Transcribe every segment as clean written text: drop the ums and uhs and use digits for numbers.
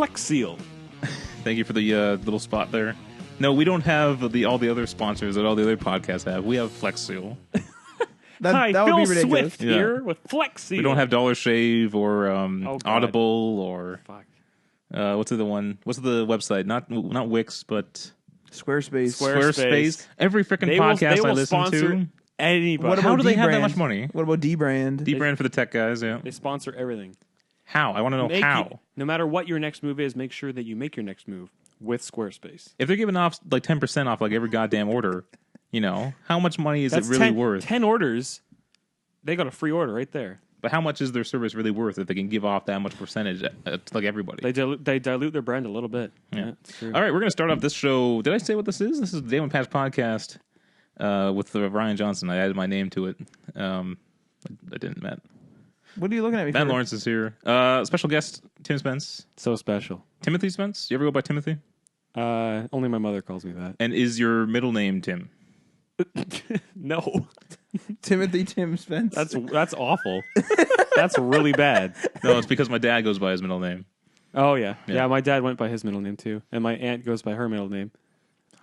Flex Seal. Thank you for the little spot there. No, we don't have all the other sponsors that all the other podcasts have. We have Flex Seal. Hi, that would Phil be ridiculous. Swift here with Flex Seal. We don't have Dollar Shave or God. Audible or Fuck. what's the other one? What's the website? Not Wix. Wix, but Squarespace. Every freaking They podcast I will listen sponsor to. anybody. What How about do they have that D-brand? much money? What about D-brand? D-brand for the tech guys, yeah. They sponsor everything. How? I want to know how. No matter what your next move is, make sure that you make your next move with Squarespace. If they're giving off like 10% off like every goddamn order, how much money is it really worth? 10 orders, they got a free order right there. But how much is their service really worth if they can give off that much percentage to like everybody? They dilute their brand a little bit. Yeah. It's true. All right, we're going to start off this show. Did I say what this is? This is the Day One Patch podcast with Ryan Johnson. I added my name to it. I didn't, Matt. What are you looking at me Matt for? Lawrence is here. Special guest, Tim Spence. So special. Timothy Spence? You ever go by Timothy? Only my mother calls me that. And is your middle name Tim? No. Timothy Tim Spence. That's awful. That's really bad. No, it's because my dad goes by his middle name. Oh, yeah. Yeah. Yeah, my dad went by his middle name, too. And my aunt goes by her middle name.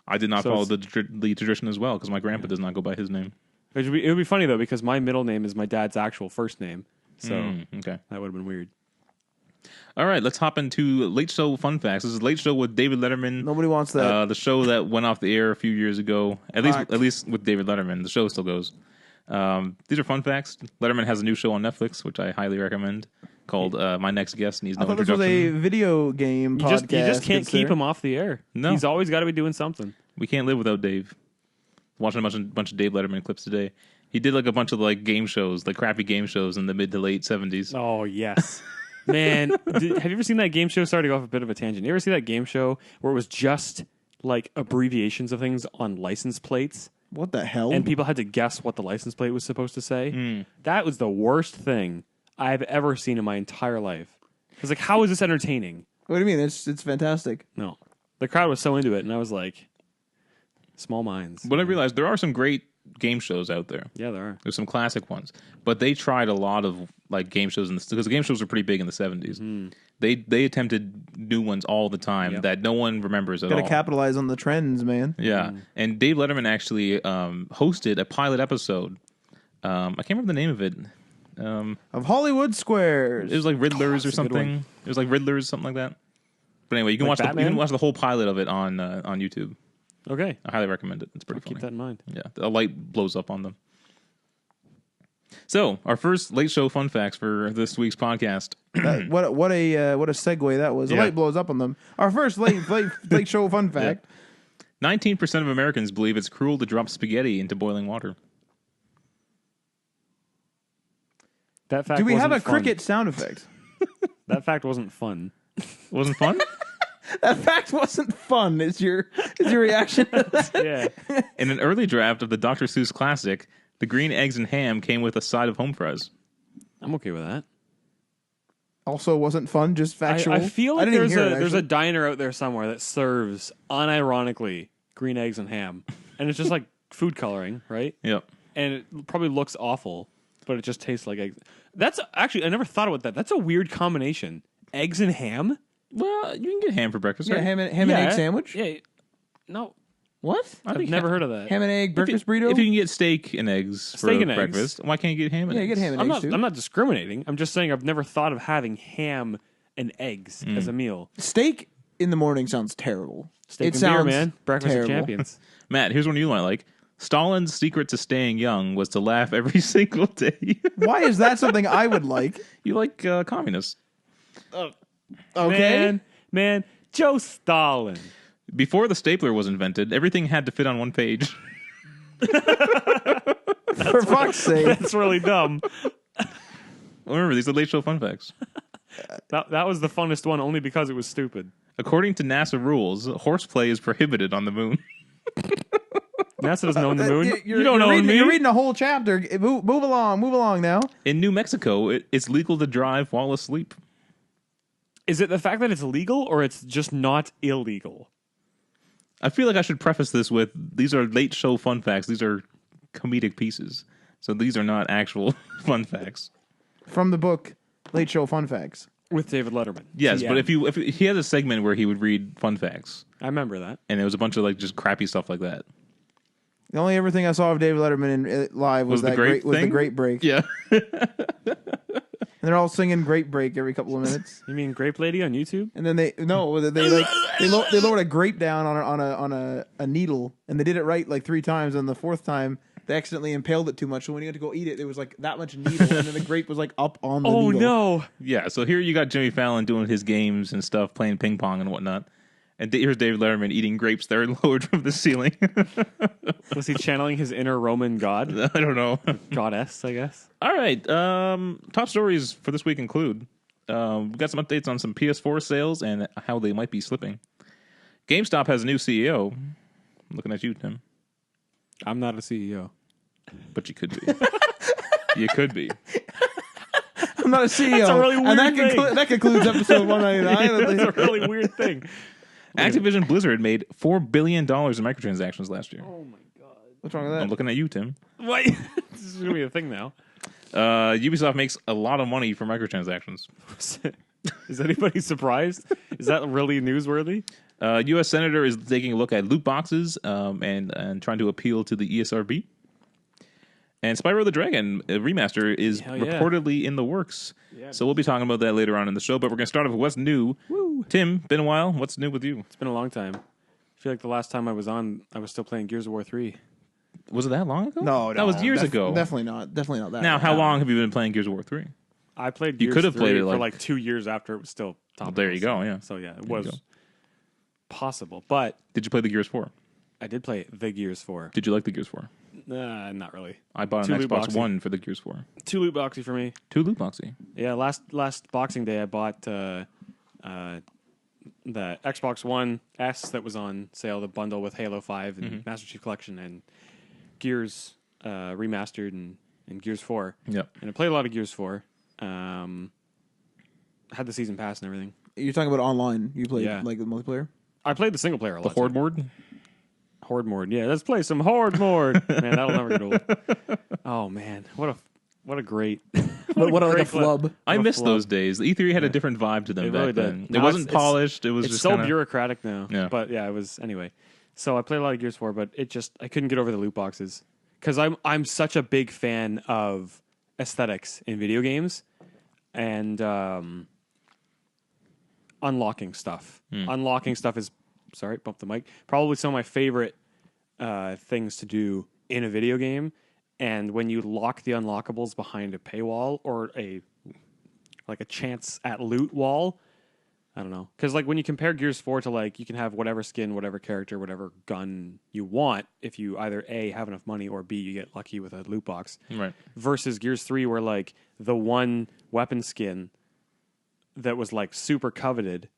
I did not So follow the tradition as well because my grandpa does not go by his name. It would be funny, though, because my middle name is my dad's actual first name. So Okay. that would have been weird. All right, let's hop into Late Show Fun Facts. This is Late Show with David Letterman. Nobody wants that. The show that went off the air a few years ago. At Fact. least with David Letterman, the show still goes. These are fun facts. Letterman has a new show on Netflix, which I highly recommend, called My Next Guest Needs No I thought this was Introduction. a video game You podcast. just can't keep him off the air. No. He's always got to be doing something. We can't live without Dave. Watching a bunch of Dave Letterman clips today. He did like a bunch of like game shows, like crappy game shows in the mid to late 70s. Oh, yes. Man, have you ever seen that game show? Sorry to go off a bit of a tangent. You ever see that game show where it was just like abbreviations of things on license plates? What the hell? And people had to guess what the license plate was supposed to say. That was the worst thing I've ever seen in my entire life. I was like, how is this entertaining? What do you mean? It's fantastic. No. The crowd was so into it, and I was like, small minds. But I realized there are some great game shows out there. Yeah, there are. There's some classic ones, but they tried a lot of like game shows because the game shows were pretty big in the 70s. They attempted new ones all the time that no one remembers at all. Got to capitalize on the trends, man. Yeah, and Dave Letterman actually hosted a pilot episode. I can't remember the name of it. Of Hollywood Squares. It was like Riddlers or that's a good something. It was like Riddlers, something like that. But anyway, you can Like watch Batman? you can watch the whole pilot of it on YouTube. Okay. I highly recommend it. It's pretty I'll funny. keep that in mind. Yeah, a light blows up on them. So, our first late show fun facts for this week's podcast. What a segue that was. The Yeah. light blows up on them. Our first late show fun fact. 19% of Americans believe it's cruel to drop spaghetti into boiling water. That fact Do we have a wasn't fun. cricket sound effect? That fact wasn't fun. Wasn't fun? That fact wasn't fun. Is your reaction to that? Yeah. In an early draft of the Dr. Seuss classic, the green eggs and ham came with a side of home fries. I'm okay with that. Also wasn't fun, just factual. I feel like didn't even hear it, there's a actually. diner out there somewhere that serves unironically green eggs and ham, and it's just like food coloring, right? Yep. And it probably looks awful, but it just tastes like eggs. That's actually I never thought about that. That's a weird combination. Eggs and ham? Well, you can get ham for breakfast, Yeah, right? ham and egg sandwich. Yeah. No, What? I've never heard of that. Ham and egg breakfast burrito. If you can get steak and eggs for Steak and eggs. breakfast, why can't you get ham and Yeah, eggs? you get ham and eggs too. I'm not discriminating. I'm just saying I've never thought of having ham and eggs as a meal. Steak in the morning sounds terrible. Steak It and beer, sounds man. Breakfast terrible. of champions. Matt, here's one you might like. Stalin's secret to staying young was to laugh every single day. Why is that something I would like? You like communists. Okay. Man, Joe Stalin. Before the stapler was invented, everything had to fit on one page. For fuck's sake. That's really dumb. Remember, these are late show fun facts. That was the funnest one only because it was stupid. According to NASA rules, horseplay is prohibited on the moon. NASA doesn't own the moon. You're You don't own reading, me. You're reading a whole chapter. Move along now. In New Mexico, it's legal to drive while asleep. Is it the fact that it's legal or it's just not illegal? I feel like I should preface this with, these are late show fun facts. These are comedic pieces. So these are not actual fun facts. From the book, Late Show Fun Facts. With David Letterman. Yes, TM. but if he had a segment where he would read fun facts, I remember that. and it was a bunch of like just crappy stuff like that. The only ever thing I saw of David Letterman in live was the that great was the thing? Great Break. Yeah. And they're all singing Great Break every couple of minutes. You mean Grape Lady on YouTube? And then they lowered a grape down on a needle, and they did it right like 3 times. And the 4th time, they accidentally impaled it too much. So when you had to go eat it, it was like that much needle, and then the grape was like up on the needle. Oh no! Yeah, so here you got Jimmy Fallon doing his games and stuff, playing ping pong and whatnot. And here's David Letterman eating grapes that are lowered from the ceiling. Was he channeling his inner Roman god? I don't know. Goddess, I guess. All right. Top stories for this week include we've got some updates on some PS4 sales and how they might be slipping. GameStop has a new CEO. I'm looking at you, Tim. I'm not a CEO. But you could be. You could be. I'm not a CEO. That's a really weird and thing. that concludes episode 199. That's a really weird thing. Activision Blizzard made $4 billion in microtransactions last year. Oh my god. What's wrong with I'm that? looking at you, Tim. What? This is gonna be a thing now. Ubisoft makes a lot of money from microtransactions. Is anybody surprised? Is that really newsworthy? U.S. Senator is taking a look at loot boxes and trying to appeal to the ESRB. And Spyro the Dragon remaster is Hell yeah. reportedly in the works. Yeah. So we'll be talking about that later on in the show. But we're going to start off with what's new. Woo. Tim, been a while. What's new with you? It's been a long time. I feel like the last time I was on, I was still playing Gears of War 3. Was it that long ago? No, That was years ago. Definitely not. Definitely not that. Now, how No. long have you been playing Gears of War 3? I played You Gears could have 3 played it for like 2 years after it was still top. Well, there you go, yeah. So yeah, it There you was go. possible. But Did you play the Gears 4? I did play the Gears 4. Did you like the Gears 4? Not really. I bought Too an loot Xbox boxy. One for the Gears 4. 2 loot boxy for me. 2 loot boxy. Yeah, last Boxing Day I bought the Xbox One S that was on sale, the bundle with Halo 5 and Master Chief Collection and Gears Remastered and Gears 4. Yep. And I played a lot of Gears 4. Had the season pass and everything. You're talking about online. You played Yeah. like the multiplayer? I played the single player a The lot. Horde too. board? Horde mode. Yeah, let's play some Horde mode. Man, that'll never get old. Oh man, what a great What like a great clip. flub? I What a miss flub. those days. The E3 had a different vibe to them It back really did. then. It Now wasn't it's- polished. It was It's just so kinda, bureaucratic now. Yeah. But yeah, it was anyway. So I played a lot of Gears 4, but I couldn't get over the loot boxes because I'm such a big fan of aesthetics in video games and unlocking stuff. Unlocking stuff is bump the mic. Probably some of my favorite things to do in a video game. And when you lock the unlockables behind a paywall or a chance at loot wall, I don't know. Because like when you compare Gears 4 to like you can have whatever skin, whatever character, whatever gun you want if you either A, have enough money, or B, you get lucky with a loot box. Right. Versus Gears 3 where like the one weapon skin that was like super coveted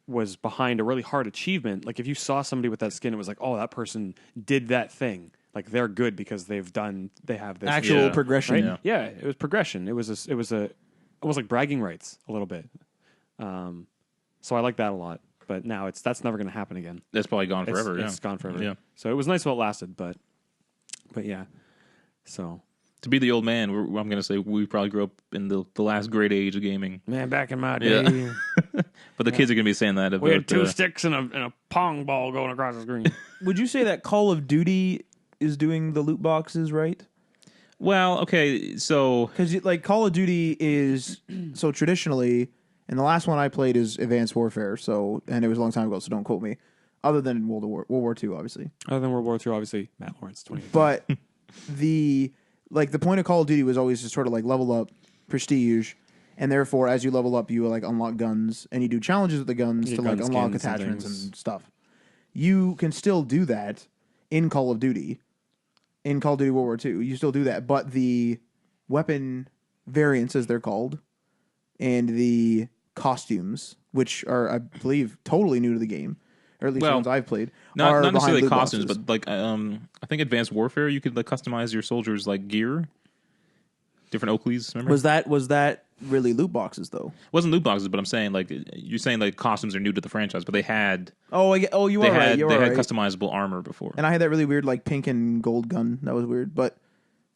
was behind a really hard achievement. Like if you saw somebody with that skin, it was like, oh, that person did that thing. Like they're good because they have this Actual Yeah. progression. right? Yeah, it was progression. It was almost like bragging rights a little bit. So I like that a lot. But now that's never going to happen again. That's probably gone forever. It's gone forever. Yeah. So it was nice while it lasted, but yeah. So To be the old man, I'm going to say we probably grew up in the last great age of gaming. man, back in my Yeah. day, But the kids are going to be saying that about... we had 2 sticks and a pong ball going across the screen. Would you say that Call of Duty is doing the loot boxes right? Well, okay, so... Because like Call of Duty is so traditionally, and the last one I played is Advanced Warfare. So and it was a long time ago, so don't quote me. Other than World War II, obviously. Other than World War II, obviously, Matt Lawrence, 20. But the point of Call of Duty was always to sort of like level up prestige, and therefore as you level up, you like unlock guns and you do challenges with the guns Yeah, to like gun unlock skins and attachments things. and stuff. You can still do that in Call of Duty. In Call of Duty World War II, you still do that, but the weapon variants, as they're called, and the costumes, which are, I believe, totally new to the game, or at least the Well, ones I've played, Not are necessarily behind loot costumes, boxes. but like I think Advanced Warfare, you could like customize your soldiers like gear, different Oakleys. Remember, Was that really loot boxes though? it wasn't loot boxes, but I'm saying like you're saying like costumes are new to the franchise, but they had Oh, you they are right. had You they are had right. customizable armor before. And I had that really weird like pink and gold gun. That was weird, but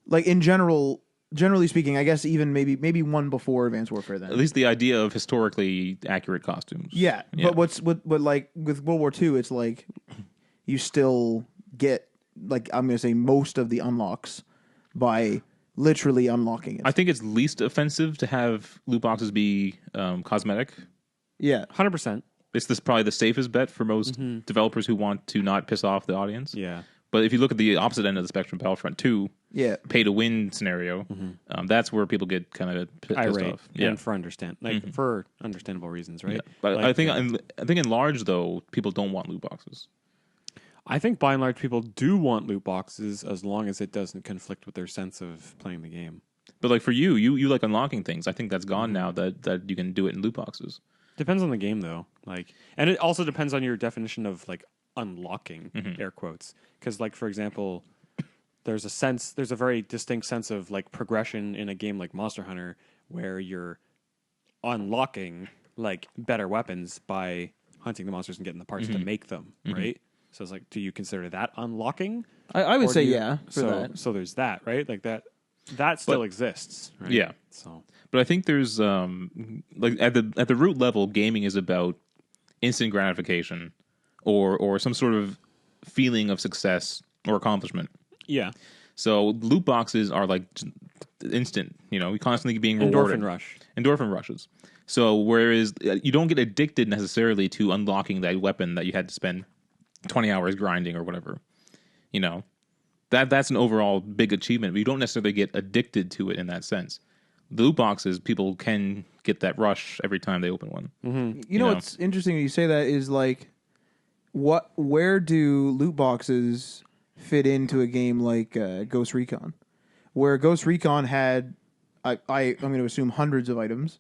like in general, generally speaking, I guess even maybe one before Advanced Warfare. Then At least the idea of historically accurate costumes. yeah. But what like with World War II, it's like you still get like I'm gonna say most of the unlocks by literally unlocking it. I think it's least offensive to have loot boxes be cosmetic. Yeah, 100%. It's probably the safest bet for most developers who want to not piss off the audience. Yeah. But if you look at the opposite end of the spectrum, Battlefront 2, yeah. pay to win scenario, that's where people get kind of pissed Irate. off. Yeah. And for understandable reasons, right? Yeah. But Like, I think in large though, people don't want loot boxes. I think by and large people do want loot boxes as long as it doesn't conflict with their sense of playing the game. But like for you like unlocking things. I think that's gone now that you can do it in loot boxes. Depends on the game though. Like, and it also depends on your definition of like unlocking air quotes. Because like for example, there's a very distinct sense of like progression in a game like Monster Hunter where you're unlocking like better weapons by hunting the monsters and getting the parts to make them, right? So it's like, do you consider that unlocking? I would Or say do you- yeah for that. So there's that, right? Like that still exists, right? Yeah. So But I think there's like at the root level, gaming is about instant gratification or some sort of feeling of success or accomplishment. yeah, So loot boxes are like instant, you're constantly being rewarded. Endorphin rushes. So whereas you don't get addicted necessarily to unlocking that weapon that you had to spend 20 hours grinding or whatever, that's an overall big achievement, but you don't necessarily get addicted to it in that sense. The loot boxes, people can get that rush every time they open one. You know what's interesting when you say that is like, where do loot boxes fit into a game like Ghost Recon, where Ghost Recon had, I'm going to assume hundreds of items,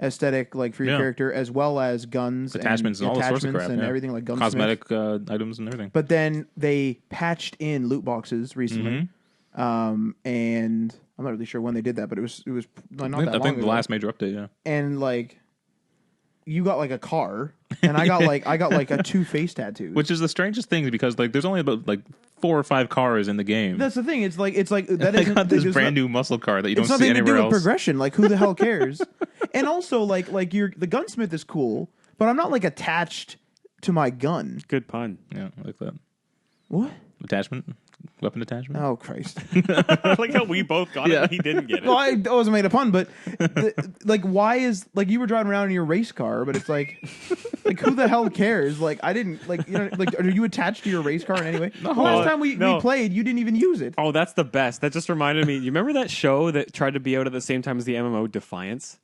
aesthetic like for your character, as well as guns, Attachments and all sorts of crap, and everything like gunsmith. Cosmetic items and everything. But then they patched in loot boxes recently, and I'm not really sure when they did that, but it was not that long ago. I think the last major update, yeah. And like, you got like a car, and I got like a 2 face tattoos. Which is the strangest thing because like there's only about like 4 or 5 cars in the game. That's the thing. It's like that. I got this brand new muscle car that you don't see anywhere anywhere else. else. With progression. Like who the hell cares? And also like the gunsmith is cool, but I'm not like attached to my gun. good pun. Yeah, I like that. What? Weapon attachment. Oh Christ! I like how we both got it and he didn't get it. Well, I wasn't made a pun, but like, why is like you were driving around in your race car, but it's like who the hell cares? Like, I didn't like like are you attached to your race car in any way? No. Last time we played, you didn't even use it. Oh, that's the best. That just reminded me. You remember that show that tried to be out at the same time as the MMO Defiance?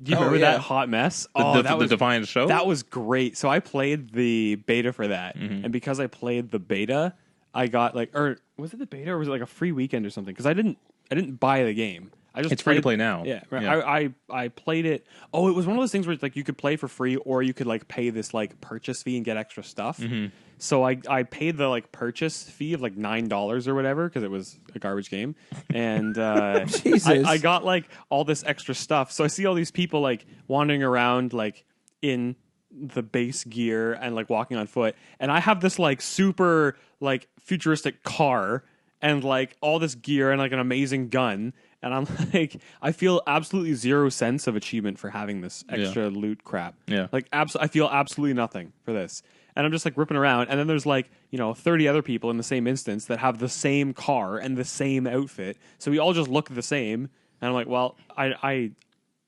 Do you remember yeah. that hot mess? The Defiant show? That was great. So I played the beta for that, and because I played the beta, I got like, or was it the beta or was it like a free weekend or something? Because I didn't buy the game. I just It's free to play now. Yeah, right. Yeah. I played it. Oh, it was one of those things where like you could play for free or you could like pay this like purchase fee and get extra stuff. So I paid the like purchase fee of like $9 or whatever because it was a garbage game, and Jesus. I got like all this extra stuff. So I see all these people like wandering around like in the base gear and like walking on foot, and I have this like super like futuristic car and like all this gear and like an amazing gun, and I'm like, I feel absolutely zero sense of achievement for having this extra loot crap. Yeah. Like I feel absolutely nothing for this, and I'm just like ripping around, and then there's like 30 other people in the same instance that have the same car and the same outfit, so we all just look the same, and I'm like, well, I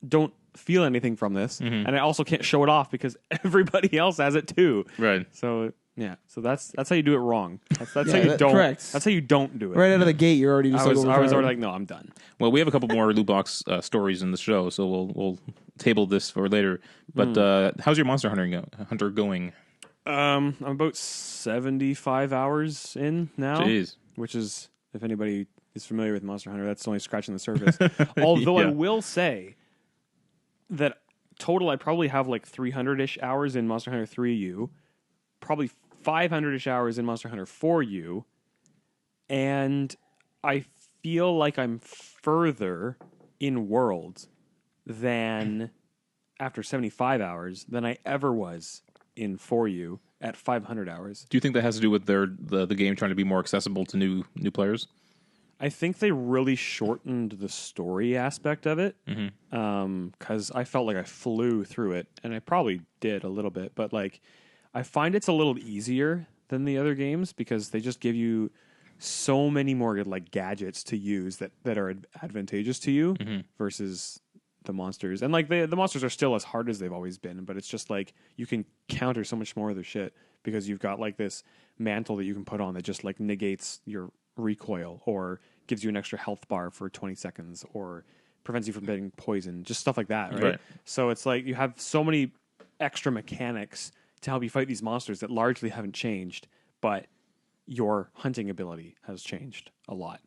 don't feel anything from this, and I also can't show it off because everybody else has it too. Right. So yeah, so that's how you do it wrong. That's how Yeah, you don't. correct. That's how you don't do it. Right out of the gate, you're already just I was overpowered. already like, no, I'm done. Well, we have a couple more loot box stories in the show, so we'll table this for later. But how's your Monster Hunter going? I'm about 75 hours in now. Jeez. Which is, if anybody is familiar with Monster Hunter, that's only scratching the surface. Although I Yeah. will say that total, I probably have like 300-ish hours in Monster Hunter 3U, probably 500-ish hours in Monster Hunter 4U, and I feel like I'm further in world than after 75 hours than I ever was in 4U at 500 hours. Do you think that has to do with the game trying to be more accessible to new players? I think they really shortened the story aspect of it. Because I felt like I flew through it, and I probably did a little bit, but like I find it's a little easier than the other games because they just give you so many more like gadgets to use that are advantageous to you versus the monsters. And like the monsters are still as hard as they've always been, but it's just like you can counter so much more of their shit because you've got like this mantle that you can put on that just like negates your recoil or gives you an extra health bar for 20 seconds or prevents you from getting poisoned, just stuff like that, right? So it's like you have so many extra mechanics to help you fight these monsters that largely haven't changed, but your hunting ability has changed a lot.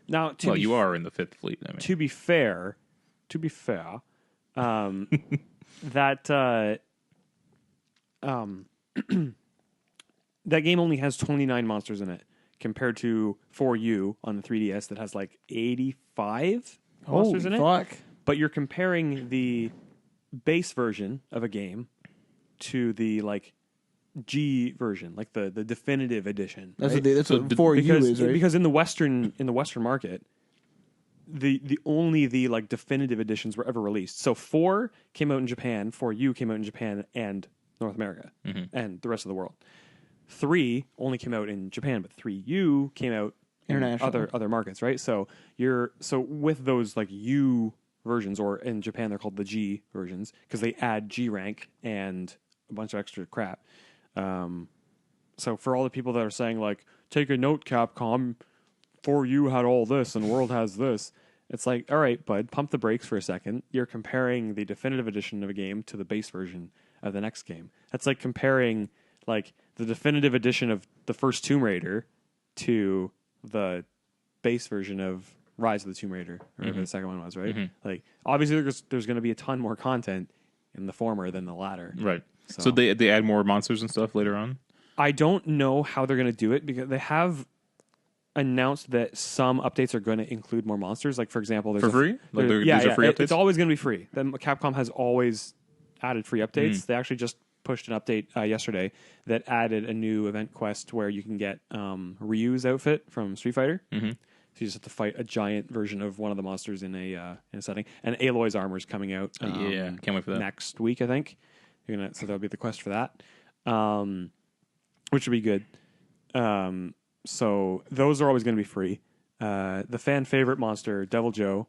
Now, you are in the Fifth Fleet. I mean. To be fair, that that game only has 29 monsters in it, compared to 4U on the 3DS that has like 85 monsters in it. Fuck. But you're comparing the base version of a game to the like G version, like the definitive edition. That's right? what 4U is, right? Because in the Western market, the only the like definitive editions were ever released. So 4 came out in Japan, 4U came out in Japan and North America and the rest of the world. 3 only came out in Japan, but 3U came out international in other markets, right? So with those like U versions, or in Japan they're called the G versions because they add G rank and a bunch of extra crap. So for all the people that are saying like, take a note, Capcom, 4U had all this and World has this, it's like, all right, bud, pump the brakes for a second. You're comparing the definitive edition of a game to the base version of the next game. That's like comparing like the definitive edition of the first Tomb Raider to the base version of Rise of the Tomb Raider, or whatever the second one was, right? Like, obviously there's going to be a ton more content in the former than the latter. Right. So they add more monsters and stuff later on? I don't know how they're going to do it because they have announced that some updates are going to include more monsters. Like, for example, there's for free? Like these are free updates? It's always going to be free. Then Capcom has always added free updates. They actually just pushed an update yesterday that added a new event quest where you can get Ryu's outfit from Street Fighter. So you just have to fight a giant version of one of the monsters in a setting. And Aloy's armor is coming out. Can't wait for that next week, I think. So that'll be the quest for that, which would be good. So those are always going to be free. The fan favorite monster, Devil Joe,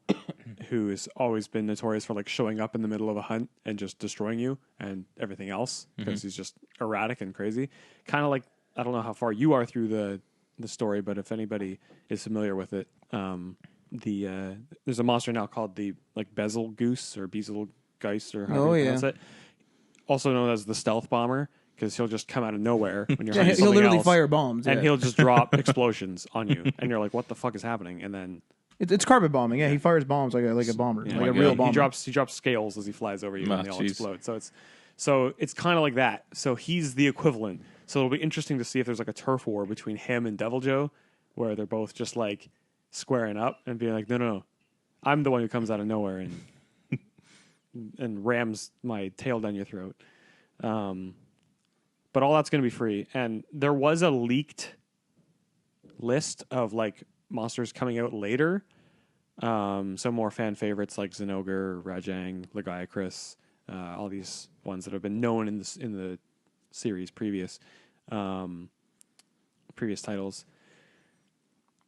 who has always been notorious for like showing up in the middle of a hunt and just destroying you and everything else because he's just erratic and crazy. Kind of like, I don't know how far you are through the story, but if anybody is familiar with it, there's a monster now called the like Bezel Goose or Bezel Geist or however you pronounce it. Also known as the Stealth Bomber, because he'll just come out of nowhere when you're hunting he'll literally else, fire bombs, and he'll just drop explosions on you, and you're like, "What the fuck is happening?" And then it's carpet bombing. Yeah, he fires bombs like a bomber, like a real bomber. He drops scales as he flies over you, and they all explode. So it's kind of like that. So he's the equivalent. So it'll be interesting to see if there's like a turf war between him and Devil Joe, where they're both just like squaring up and being like, "No, I'm the one who comes out of nowhere and rams my tail down your throat." But all that's going to be free. And there was a leaked list of like monsters coming out later. Some more fan favorites like Zinogre, Rajang, Lagiacrus, all these ones that have been known in the series previous titles.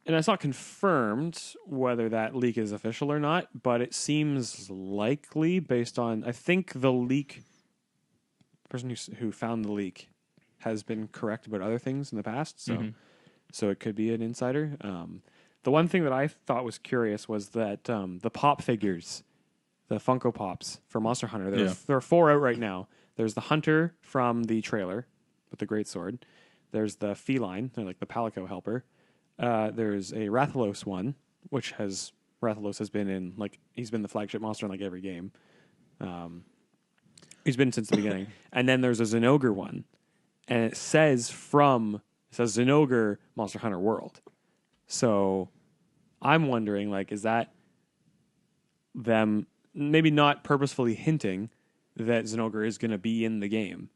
And it's not confirmed whether that leak is official or not, but it seems likely based on, I think the person who found the leak has been correct about other things in the past, so it could be an insider. The one thing that I thought was curious was that the pop figures, the Funko Pops for Monster Hunter, there are 4 out right now. There's the Hunter from the trailer with the great sword. There's the Feline, like the Palico helper. There's a Rathalos one, which Rathalos has been in, like, he's been the flagship monster in like every game. He's been since the beginning. And then there's a Zinogre one. And it says Zinogre Monster Hunter World. So I'm wondering, like, is that them maybe not purposefully hinting that Zinogre is going to be in the game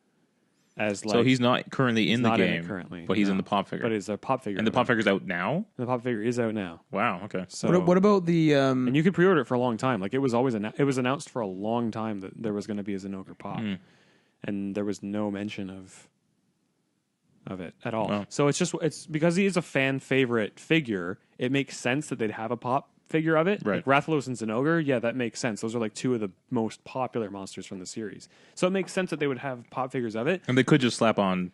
as like. So he's not currently in the game, currently, but he's in the pop figure. But it's a pop figure, and the pop figure's out now. The pop figure is out now. Wow. Okay. So what about the? And you could pre-order it for a long time. Like it was always it was announced for a long time that there was going to be a Zinogre pop, and there was no mention of it at all. Wow. So it's because he is a fan favorite figure. It makes sense that they'd have a pop figure of it. Right. Like Rathalos and Zinogre, yeah, that makes sense. Those are like two of the most popular monsters from the series. So it makes sense that they would have pop figures of it. And they could just slap on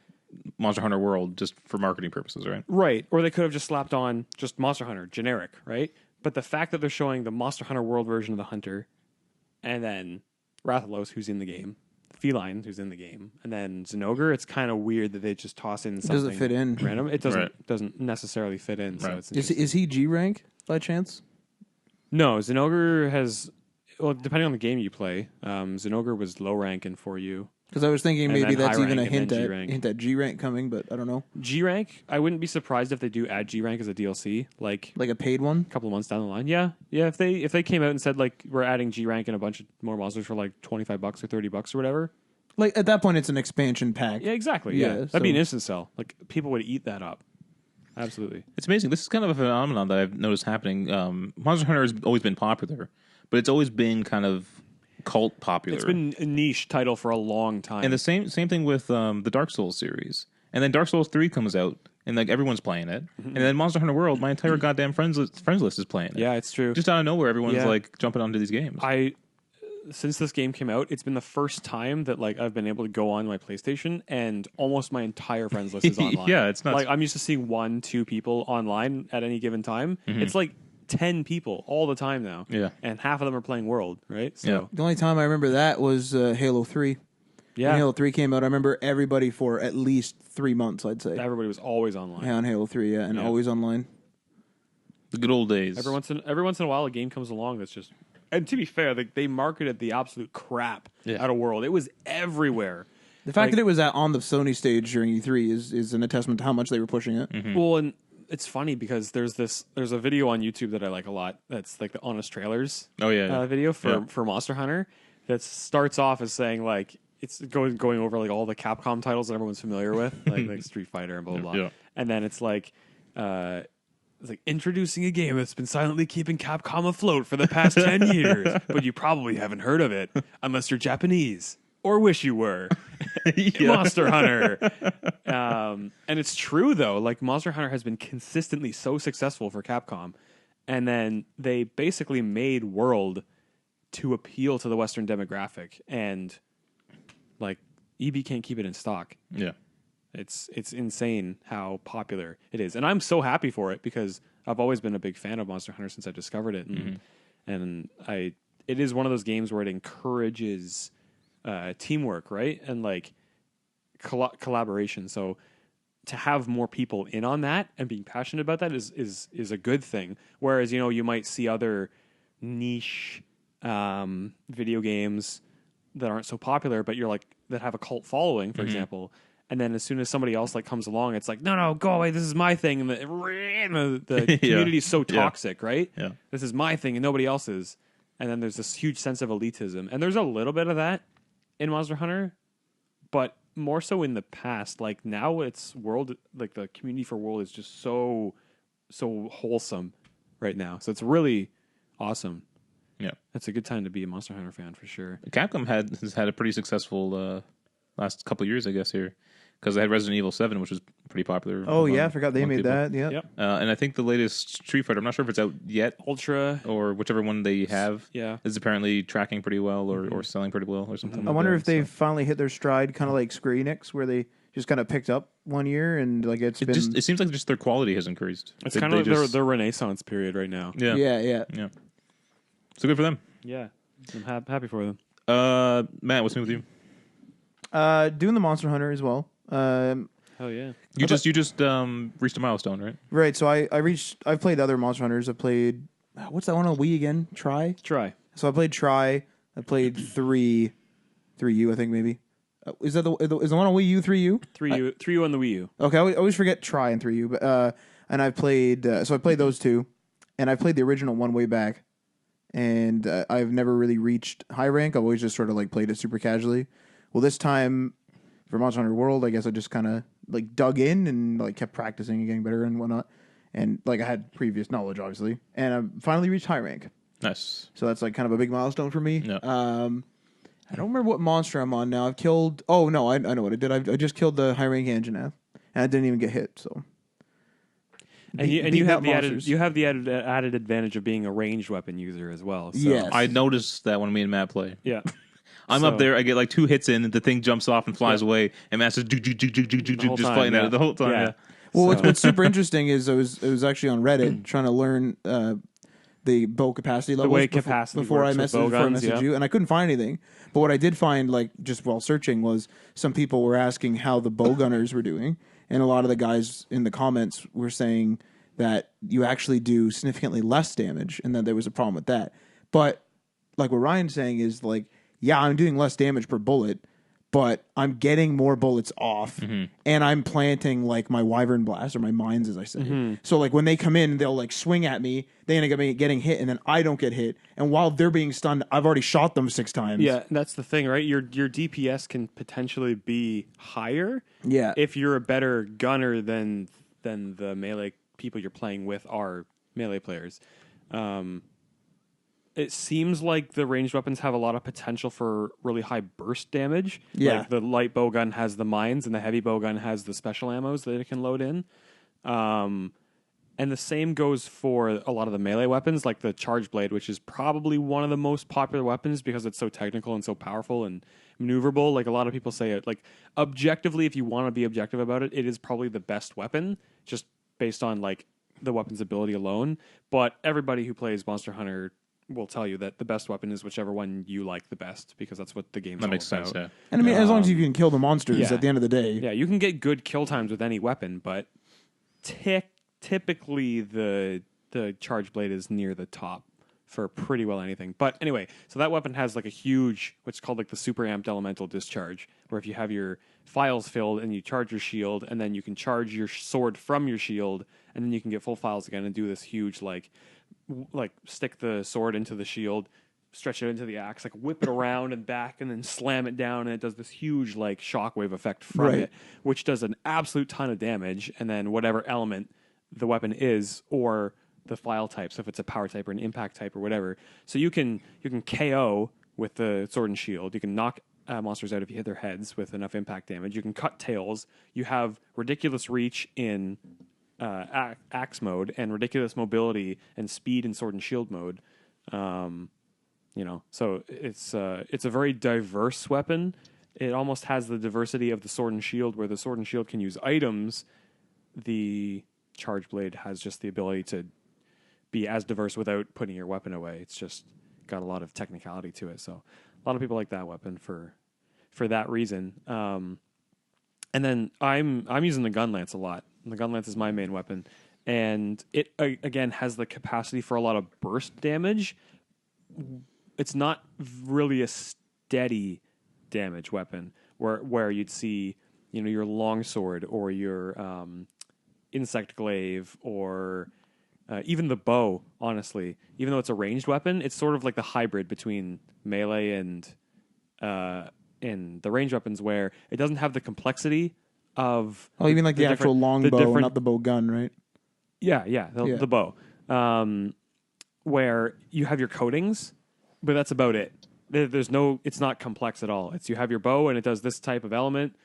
Monster Hunter World just for marketing purposes, right? Right. Or they could have just slapped on just Monster Hunter, generic, right? But the fact that they're showing the Monster Hunter World version of the Hunter, and then Rathalos, who's in the game, Feline, who's in the game, and then Zinogre, it's kind of weird that they just toss in something. Doesn't fit in. Random. It doesn't necessarily fit in. So it's Is he G rank by chance? No, Zinogre has. Well, depending on the game you play, Zinogre was low rank in 4U. Because I was thinking And maybe then that's high even a rank and then hint G at G rank coming, but I don't know. G rank, I wouldn't be surprised if they do add G rank as a DLC, like Like a paid one. a couple of months down the line. Yeah. If they came out and said like we're adding G rank and a bunch of more monsters for like $25 or $30 or whatever. Like at that point, it's an expansion pack. Yeah, exactly. Yeah, Yeah, that'd be an so- instant sell. Like people would eat that up. Absolutely. It's amazing. This is kind of a phenomenon that I've noticed happening. Monster Hunter has always been popular, but it's always been kind of cult popular. It's been a niche title for a long time. And the same thing with the Dark Souls series. And then Dark Souls 3 comes out, and like everyone's playing it. And then Monster Hunter World, my entire goddamn friends list is playing it. Yeah, it's true. Just out of nowhere, everyone's Yeah. like jumping onto these games. Since this game came out, it's been the first time that like I've been able to go on my PlayStation and almost my entire friends list is online. Yeah, it's nuts. Like I'm used to seeing 1-2 people online at any given time. It's like 10 people all the time now. Yeah. And half of them are playing World, right? So Yeah. The only time I remember that was Halo 3. yeah, When Halo 3 came out, I remember everybody for at least 3 months, I'd say. everybody was always online. Yeah, on Halo 3, yeah, and Yeah. always online. The good old days. Every once in a while, a game comes along that's just. And to be fair, they marketed the absolute crap out of World. It was everywhere. The fact Like- that it was on the Sony stage during E3 is an attestament to how much they were pushing it. Well, and it's funny because there's a video on YouTube that I like a lot. That's like the Honest Trailers Oh, yeah. video Yeah. for Monster Hunter that starts off as saying like it's going over like all the Capcom titles that everyone's familiar with, like Street Fighter and blah blah blah. Yeah. And then it's like introducing a game that's been silently keeping Capcom afloat for the past 10 years, but you probably haven't heard of it unless you're Japanese or wish you were. Monster Hunter. And it's true though, like Monster Hunter has been consistently so successful for Capcom, and then they basically made World to appeal to the Western demographic, and like EB can't keep it in stock. Yeah. It's insane how popular it is, and I'm so happy for it because I've always been a big fan of Monster Hunter since I discovered it, and it is one of those games where it encourages teamwork, right, and like collaboration. So to have more people in on that and being passionate about that is a good thing. Whereas you might see other niche video games that aren't so popular, but you're like that have a cult following, for example. And then as soon as somebody else like comes along, it's like, no, go away. This is my thing. And the community is so toxic, right? Yeah. This is my thing and nobody else's. And then there's this huge sense of elitism. And there's a little bit of that in Monster Hunter, but more so in the past. Like now it's World, like the community for World is just so wholesome right now. So it's really awesome. Yeah. It's a good time to be a Monster Hunter fan for sure. Capcom has had a pretty successful last couple of years, I guess, here. Because they had Resident Evil 7, which was pretty popular. Oh, yeah, I forgot they made that. Yeah. Yep. And I think the latest Street Fighter, I'm not sure if it's out yet, Ultra. or whichever one they have, Yeah. is apparently tracking pretty well or selling pretty well or something. I wonder if they've finally hit their stride, kind of like Square Enix, where they just kind of picked up one year and like it seems like just their quality has increased. It's kind of like their renaissance period right now. Yeah. Yeah. So good for them. Yeah. I'm happy for them. Matt, what's new with you? Doing the Monster Hunter as well. Hell yeah. You just reached a milestone, right? Right. So I've played other Monster Hunters. I played what's that one on Wii again? Try. So I played Try. I played 3U, I think maybe. Is that is the one on Wii U 3U? 3U on the Wii U. Okay, I always forget Try and 3U, but and I played so I played those two, and I played the original one way back, and I've never really reached high rank. I've always just sort of like played it super casually. Well, this time for Monster Hunter World, I guess I just kind of like dug in and like kept practicing and getting better and whatnot. And like I had previous knowledge, obviously, and I finally reached high rank. Nice. So that's like kind of a big milestone for me. Yeah. I don't remember what monster I'm on now. I've killed. Oh no, I know what I did. I just killed the high rank Anjanath, and I didn't even get hit. So. And you have the added advantage of being a ranged weapon user as well. So. Yes. I noticed that when me and Matt play. Yeah. I'm up there. I get like 2 hits in, and the thing jumps off and flies away, and Matt's just just fighting at it the whole time. Yeah. Well, what's super interesting is it was actually on Reddit trying to learn the bow capacity levels before I messaged you, and I couldn't find anything. But what I did find, like just while searching, was some people were asking how the bow gunners were doing, and a lot of the guys in the comments were saying that you actually do significantly less damage, and that there was a problem with that. But like what Ryan's saying is like, yeah, I'm doing less damage per bullet, but I'm getting more bullets off, and I'm planting like my wyvern blast or my mines, as I say. So like when they come in, they'll like swing at me. They end up getting hit, and then I don't get hit. And while they're being stunned, I've already shot them 6 times. Yeah, that's the thing, right? Your DPS can potentially be higher. Yeah, if you're a better gunner than the melee people you're playing with are melee players. It seems like the ranged weapons have a lot of potential for really high burst damage. Yeah. Like the light bowgun has the mines, and the heavy bowgun has the special ammos that it can load in. And the same goes for a lot of the melee weapons, like the charge blade, which is probably one of the most popular weapons because it's so technical and so powerful and maneuverable. Like a lot of people say it. Like objectively, if you want to be objective about it, it is probably the best weapon, just based on like the weapon's ability alone. But everybody who plays Monster Hunter will tell you that the best weapon is whichever one you like the best, because that's what the game's all about. That makes sense, yeah. And I mean, as long as you can kill the monsters at the end of the day. Yeah, you can get good kill times with any weapon, but typically the charge blade is near the top for pretty well anything. But anyway, so that weapon has like a huge, what's called like the super amped elemental discharge, where if you have your files filled and you charge your shield, and then you can charge your sword from your shield, and then you can get full files again and do this huge like stick the sword into the shield, stretch it into the axe, like whip it around and back, and then slam it down, and it does this huge like shockwave effect from it, which does an absolute ton of damage. And then whatever element the weapon is, or the file type, so if it's a power type or an impact type or whatever, so you can KO with the sword and shield. You can knock monsters out if you hit their heads with enough impact damage. You can cut tails. You have ridiculous reach in axe mode, and ridiculous mobility and speed in sword and shield mode. So it's a very diverse weapon. It almost has the diversity of the sword and shield, where the sword and shield can use items. The charge blade has just the ability to be as diverse without putting your weapon away. It's just got a lot of technicality to it. So a lot of people like that weapon for that reason. And then I'm using the gun lance a lot. The gun lance is my main weapon, and it again has the capacity for a lot of burst damage. It's not really a steady damage weapon where you'd see your longsword or your insect glaive or even the bow. Honestly, even though it's a ranged weapon, it's sort of like the hybrid between melee and the ranged weapons, where it doesn't have the complexity of... Oh, you mean like the actual long bow, not the bow gun, right? Yeah, the bow. Where you have your coatings, but that's about it. It's not complex at all. You have your bow, and it does this type of element,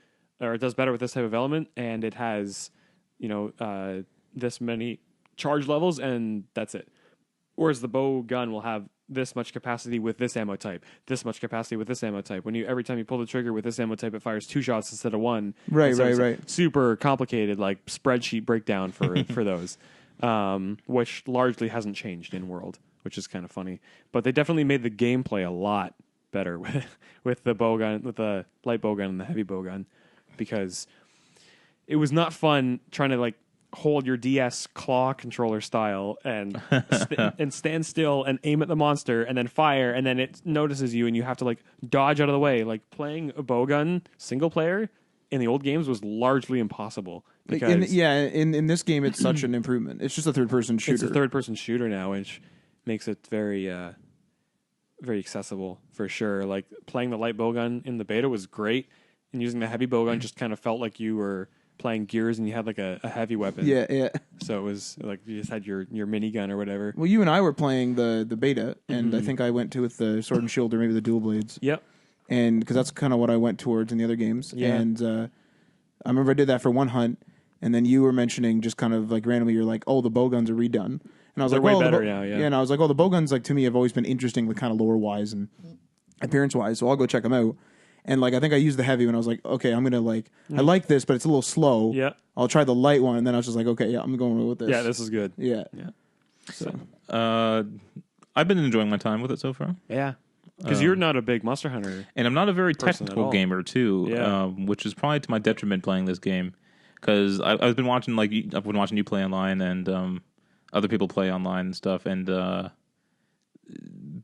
or it does better with this type of element, and it has, this many charge levels, and that's it. Whereas the bow gun will have this much capacity with this ammo type, this much capacity with this ammo type. Every time you pull the trigger with this ammo type, it fires 2 shots instead of 1. Right. Super complicated, like spreadsheet breakdown for those, which largely hasn't changed in World, which is kind of funny. But they definitely made the gameplay a lot better with the bow gun, with the light bow gun and the heavy bow gun, because it was not fun trying to like hold your DS claw controller style and and stand still and aim at the monster and then fire, and then it notices you and you have to like dodge out of the way. Like playing a bowgun single player in the old games was largely impossible. Because in this game it's such an improvement. It's just a third-person shooter. It's a third-person shooter now, which makes it very very accessible for sure. Like playing the light bowgun in the beta was great. and using the heavy bowgun just kind of felt like you were playing Gears and you had like a heavy weapon. Yeah. So it was like you just had your minigun or whatever. Well, you and I were playing the beta, and I think I went with the Sword and Shield or maybe the dual blades. Yep. And because that's kind of what I went towards in the other games. Yeah. And I remember I did that for one hunt, and then you were mentioning just kind of like randomly, you're like, oh, the bowguns are redone. And I was They're like, way well, better now, yeah. And I was like, oh, the bowguns, like, to me, have always been interesting, like, kind of lore-wise and appearance-wise, so I'll go check them out. And, like, I think I used the heavy when I was like, okay, I'm going to, like, I like this, but it's a little slow. Yeah. I'll try the light one, and then I was just like, okay, yeah, I'm going with this. Yeah, this is good. Yeah. So I've been enjoying my time with it so far. yeah. Because you're not a big Monster Hunter. And I'm not a very person technical at all. gamer too, Yeah. which is probably to my detriment playing this game. Because I've been watching you play online and other people play online and stuff, and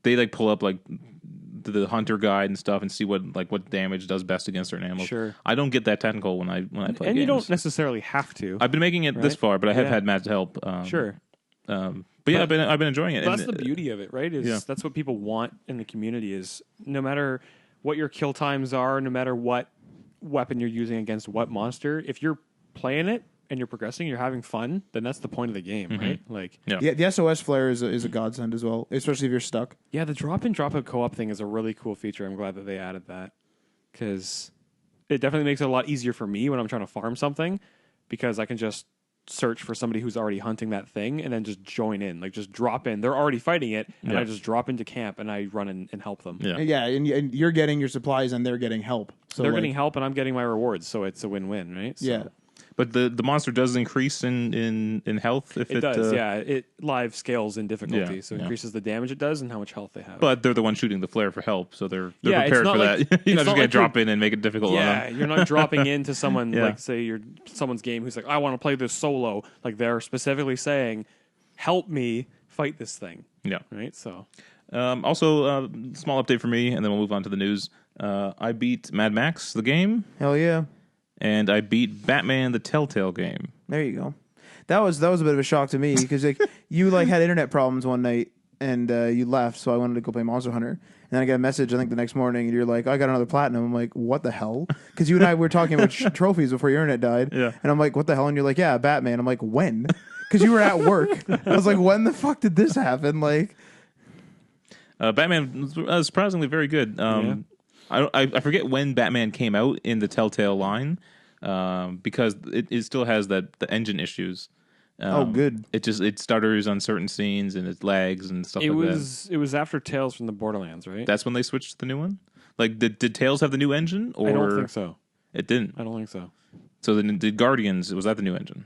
they like pull up like the hunter guide and stuff and see what damage does best against certain animals. Sure. I don't get that technical when I play games. And you don't necessarily have to. I've been making it this far, but I have had Matt's help. Sure. But yeah, I've been enjoying it. That's the beauty of it, right? That's what people want in the community is no matter what your kill times are, no matter what weapon you're using against what monster, if you're playing it and you're progressing, you're having fun, then that's the point of the game, right? Like, Yeah, the SOS flare is a godsend as well, especially if you're stuck. yeah, the drop-in, drop-out co-op thing is a really cool feature. I'm glad that they added that because it definitely makes it a lot easier for me when I'm trying to farm something because I can just search for somebody who's already hunting that thing and then just join in, like just drop in. They're already fighting it, and I just drop into camp and I run and help them. Yeah, and you're getting your supplies and they're getting help. So they're getting help and I'm getting my rewards, so it's a win-win, right? So Yeah. But the monster does increase in health if it does. It live scales in difficulty, so it increases the damage it does and how much health they have. But they're the ones shooting the flare for help, so they're Yeah, it's prepared not for like- that. You're not it's just not gonna like drop in and make it difficult on yeah, them. you're not dropping into someone Yeah. like say you're someone's game who's like, I want to play this solo. Like they're specifically saying, help me fight this thing. Yeah. Right. So Also, small update for me, and then we'll move on to the news. I beat Mad Max, the game, Hell yeah. and I beat Batman, the Telltale game. There you go. That was a bit of a shock to me because like you like had internet problems one night and you left, so I wanted to go play Monster Hunter. And then I got a message I think the next morning, and you're like, I got another platinum. I'm like, what the hell? Because you and I were talking about trophies before your internet died. Yeah. And I'm like, what the hell? And you're like, yeah, Batman. I'm like, when? Because you were at work. I was like, when the fuck did this happen? Like, Batman was surprisingly very good. I forget when Batman came out in the Telltale line because it still has the engine issues. good. It stutters on certain scenes and it lags and stuff it like was after Tales from the Borderlands, right? that. That's when they switched to the new one. Like, did Tales have the new engine? Or I don't think so. It didn't. I don't think so. So then did Guardians? Was that the new engine?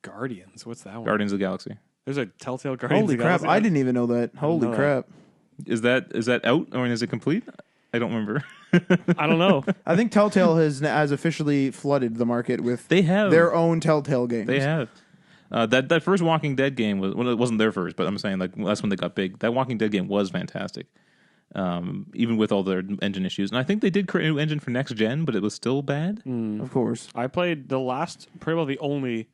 Guardians. What's that one? Guardians of the Galaxy. There's a Telltale Guardians. Holy of the crap. Galaxy? I didn't even know that. Holy know crap. Is that out or is it complete? I don't remember. I don't know. I think Telltale has officially flooded the market with They have their own Telltale games. They have. That first Walking Dead game was, well, it wasn't their first, but I'm saying like that's when they got big. That Walking Dead game was fantastic, even with all their engine issues. And I think they did create a new engine for next gen, but it was still bad. Of course. I played pretty well the only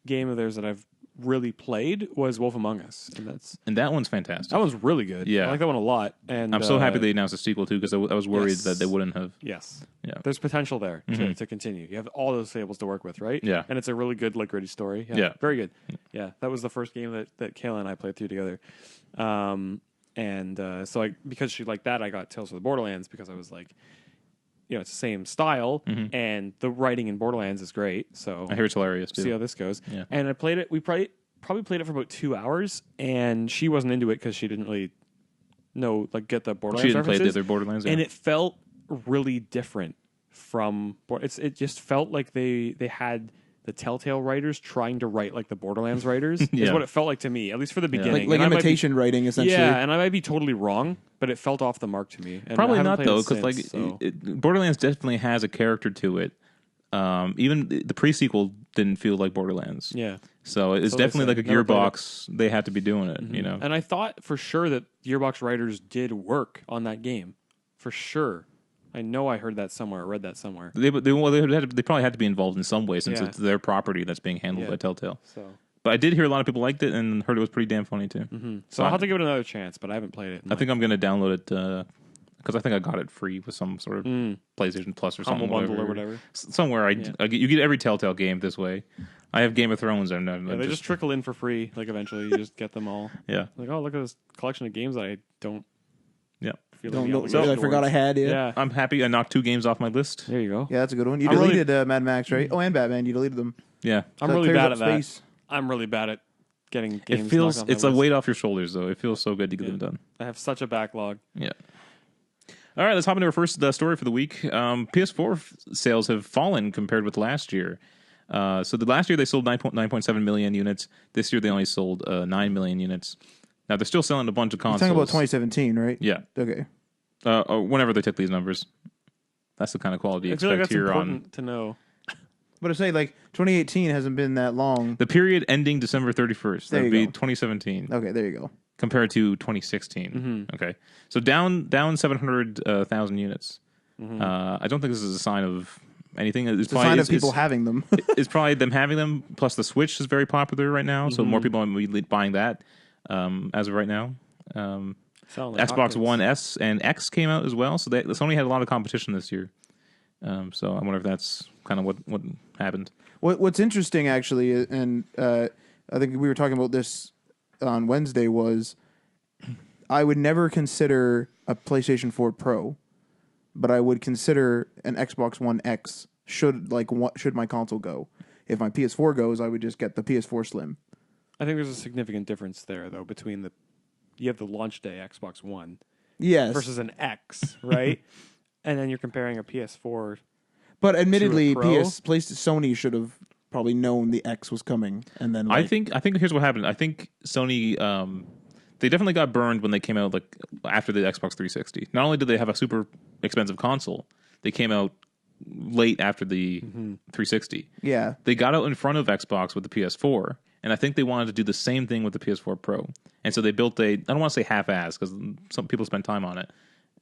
game of theirs that I've really played was Wolf Among Us, And that one's fantastic. that one's really good. Yeah. I like that one a lot. And I'm so happy they announced a sequel too because I was worried Yes. that they wouldn't have. yes, Yeah. there's potential there to continue. You have all those tables to work with, right? Yeah. and it's a really good, like, gritty story. Yeah. very good. Yeah, that was the first game that Kayla and I played through together. So because she liked that, I got Tales from the Borderlands because I was like, it's the same style, and the writing in Borderlands is great. So I hear it's hilarious too. see how this goes. Yeah. And I played it. We probably played it for about 2 hours, and she wasn't into it because she didn't really know, like, get the Borderlands She didn't play references. the other Borderlands, yeah. And it felt really different from it just felt like they had the Telltale writers trying to write like the Borderlands writers Yeah. is what it felt like to me, at least for the beginning. Like And I might be- imitation writing, essentially. yeah, and I might be totally wrong, but it felt off the mark to me. And I Probably haven't not played though, it because since, like so. Borderlands definitely has a character to it. Even the pre-sequel didn't feel like Borderlands. Yeah. So it's So they definitely said. like a Never played it. Gearbox. They had to be doing it, you know. And I thought for sure that Gearbox writers did work on that game. For sure. I know I heard that somewhere, or read that somewhere. They probably had to be involved in some way since Yeah. it's their property that's being handled Yeah. by Telltale. So But I did hear a lot of people liked it and heard it was pretty damn funny too. So I'll have to give it another chance, but I haven't played it. I think I'm going to download it because I think I got it free with some sort of PlayStation Plus or something. Humble bundle or whatever. Somewhere you get every Telltale game this way. I have Game of Thrones and they just trickle in for free. Like eventually, you just get them all. Yeah. Like, oh, look at this collection of games that I don't. Yeah. I forgot I had. Yeah. I'm happy I knocked 2 games off my list. There you go. Yeah, that's a good one. You deleted Mad Max, right? Oh, and Batman. You deleted them. Yeah. I'm really bad at that. I'm really bad at getting games. It's a weight off your shoulders, though. It feels so good to get them done. I have such a backlog. Yeah. All right, let's hop into our first story for the week. PS4 sales have fallen compared with last year. So the last year they sold 9.7 million units. This year they only sold 9 million units. Now they're still selling a bunch of consoles. You're talking about 2017, right? Yeah. Okay. Whenever they took these numbers, that's the kind of quality you expect here important to know. But to say, like, 2018 hasn't been that long. The period ending December 31st. That would be 2017. Okay, there you go. Compared to 2016. Mm-hmm. Okay. So down 700,000 units. Mm-hmm. I don't think this is a sign of anything. It's a sign of people having them. It's probably them having them. Plus, the Switch is very popular right now. So more people are buying that as of right now. Xbox One S and X came out as well. So Sony had a lot of competition this year. So I wonder if that's kind of what happened. What's interesting, actually, and I think we were talking about this on Wednesday, was I would never consider a PlayStation 4 Pro, but I would consider an Xbox One X should my console go. If my PS4 goes, I would just get the PS4 Slim. I think there's a significant difference there, though, between you have the launch day Xbox One versus an X, right? And then you're comparing a PS4. But admittedly, Sony should have probably known the X was coming, and then I think here's what happened. I think Sony they definitely got burned when they came out after the Xbox 360. Not only did they have a super expensive console, they came out late after the 360. Yeah, they got out in front of Xbox with the PS4, and I think they wanted to do the same thing with the PS4 Pro. And so they built I don't want to say half-ass because some people spend time on it,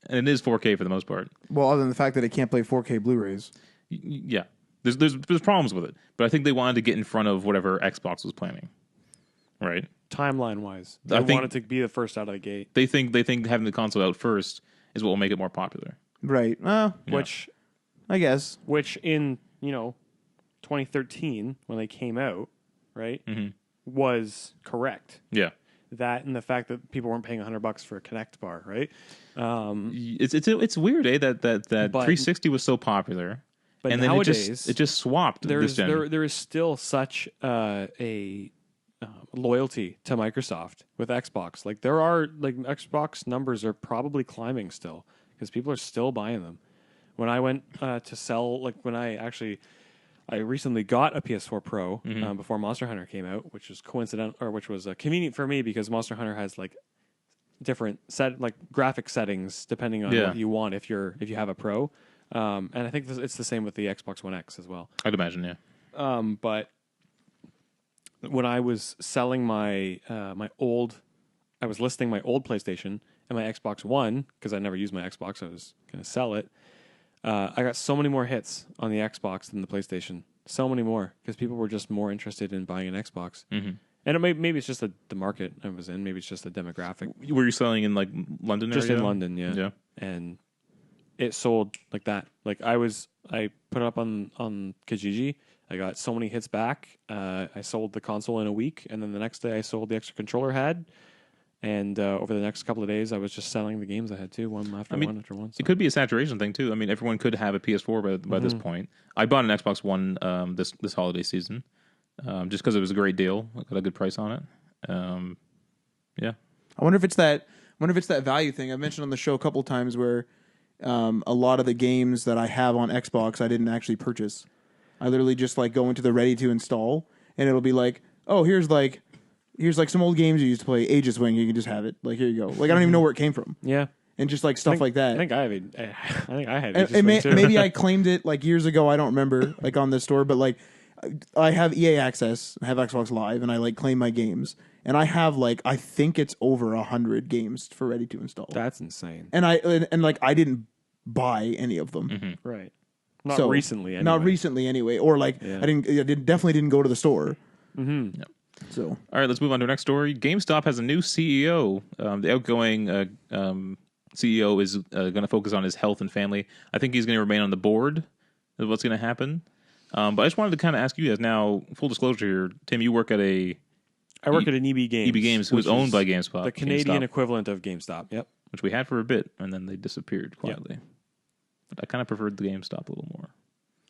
and it is 4K for the most part. Well, other than the fact that it can't play 4K Blu-rays. Yeah. There's problems with it, but I think they wanted to get in front of whatever Xbox was planning, right? Timeline wise, they wanted to be the first out of the gate. They think having the console out first is what will make it more popular, right? Which I guess in 2013 when they came out, right, was correct. Yeah, that and the fact that people weren't paying $100 for a Kinect bar, right? It's weird, that 360 was so popular. But and nowadays, then it just swapped. There is still such a loyalty to Microsoft with Xbox. Like there are Xbox numbers are probably climbing still because people are still buying them. When I went to sell, when I recently got a PS4 Pro before Monster Hunter came out, which was convenient for me because Monster Hunter has different graphic settings depending on what you want if you have a Pro. And I think it's the same with the Xbox One X as well. I'd imagine, yeah. But when I was selling I was listing my old PlayStation and my Xbox One, because I never used my Xbox, I was going to sell it. I got so many more hits on the Xbox than the PlayStation. So many more, because people were just more interested in buying an Xbox. Mm-hmm. And maybe it's just the market I was in. Maybe it's just the demographic. Were you selling in London area? Just in London, yeah. Yeah. And it sold like that. I put it up on Kijiji. I got so many hits back. I sold the console in a week, and then the next day I sold the extra controller I had. And over the next couple of days, I was just selling the games I had too, one after one. So. It could be a saturation thing too. I mean, everyone could have a PS4 by this point. I bought an Xbox One this holiday season just because it was a great deal. I got a good price on it. Yeah. I wonder if it's that value thing I mentioned on the show a couple of times where. A lot of the games that I have on Xbox, I didn't actually purchase. I literally just go into the ready to install, and it'll be here's some old games you used to play, Aegis Wing. You can just have it. Here you go. I don't even know where it came from. Yeah, and just stuff like that. I think I had. Aegis Wing too. Maybe I claimed it years ago. I don't remember on this store, but I have EA Access, I have Xbox Live, and I claim my games, and I have I think it's over 100 games for ready to install. That's insane. And I didn't buy any of them. Mm-hmm. Right. Not recently anyway. Or I definitely didn't go to the store. Mm-hmm. Yep. So all right, let's move on to our next story. GameStop has a new CEO. The outgoing CEO is going to focus on his health and family. I think he's going to remain on the board of what's going to happen. But I just wanted to kind of ask you guys now, full disclosure here, Tim, you work at I work at an EB Games. EB Games, who's owned by GameStop. The Canadian equivalent of GameStop, yep. Which we had for a bit, and then they disappeared quietly. Yep. But I kind of preferred the GameStop a little more.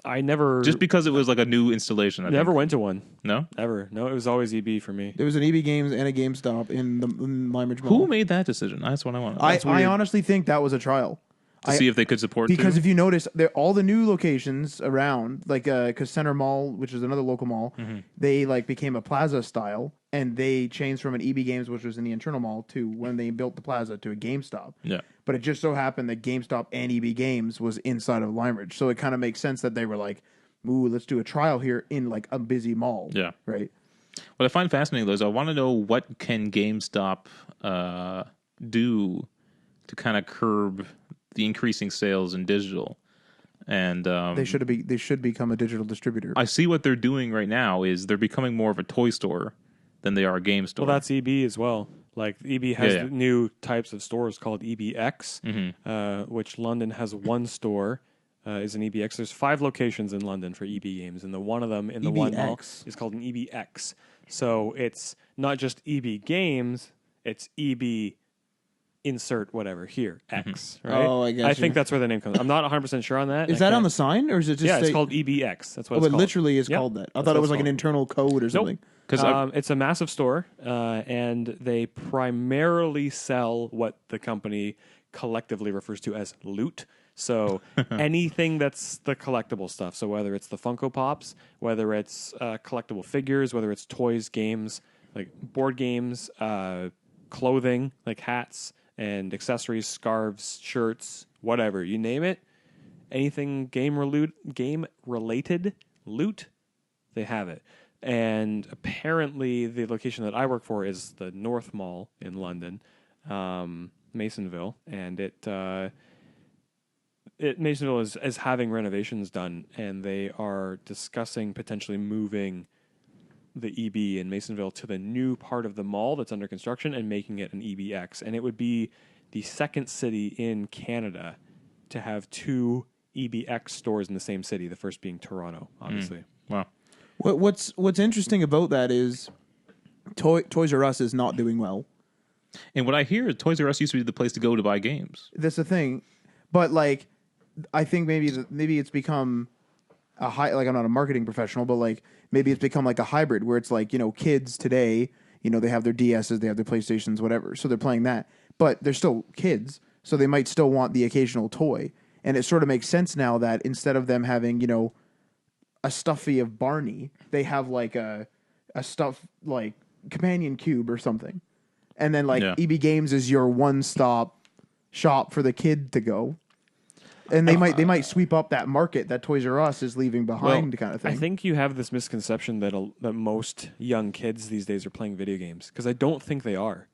I never... Just because it was like a new installation, I never went to one. No? Ever. No, it was always EB for me. There was an EB Games and a GameStop in the Limeridge Mall. Who made that decision? That's what I want. I honestly think that was a trial. To see if they could support because if you notice, all the new locations around, like because Center Mall, which is another local mall, they like became a plaza style, and they changed from an EB Games, which was in the internal mall, to when they built the plaza to a GameStop. Yeah. But it just so happened that GameStop and EB Games was inside of Limeridge, so it kind of makes sense that they were like, "Ooh, let's do a trial here in like a busy mall." Yeah. Right. What I find fascinating though is I want to know what can GameStop do to kind of curb the increasing sales in digital, and they should become a digital distributor. I see what they're doing right now is they're becoming more of a toy store than they are a game store. Well, that's EB as well. Like EB has new types of stores called EBX, which London has one store. Is an EBX. There's 5 locations in London for EB Games, and the one of them in the one mall is called an EBX. So it's not just EB Games; it's EB. Insert whatever here X, right? Oh, I guess. I think that's where the name comes. I'm not 100% sure on that. Is that on the sign, or is it just? Yeah, it's called EBX. That's what it's called. It literally is called that. I thought it was like an internal code or something. Because it's a massive store, and they primarily sell what the company collectively refers to as loot. So anything that's the collectible stuff. So whether it's the Funko Pops, whether it's collectible figures, whether it's toys, games, like board games, clothing, like hats and accessories, scarves, shirts, whatever, you name it. Anything game related loot, they have it. And apparently the location that I work for is the North Mall in London, Masonville, and Masonville is having renovations done, and they are discussing potentially moving the EB in Masonville to the new part of the mall that's under construction and making it an EBX. And it would be the second city in Canada to have 2 EBX stores in the same city, the first being Toronto, obviously. Wow. What's interesting about that is Toys R Us is not doing well. And what I hear is Toys R Us used to be the place to go to buy games. That's the thing. But like, I think maybe it's become a high, like I'm not a marketing professional, but like maybe it's become like a hybrid where it's like, kids today, they have their DSs, they have their PlayStations, whatever. So they're playing that, but they're still kids. So they might still want the occasional toy. And it sort of makes sense now that instead of them having, a stuffy of Barney, they have like a stuff like companion cube or something. And then like EB Games is your one-stop shop for the kid to go. And they might sweep up that market that Toys R Us is leaving behind, kind of thing. I think you have this misconception that most young kids these days are playing video games, because I don't think they are.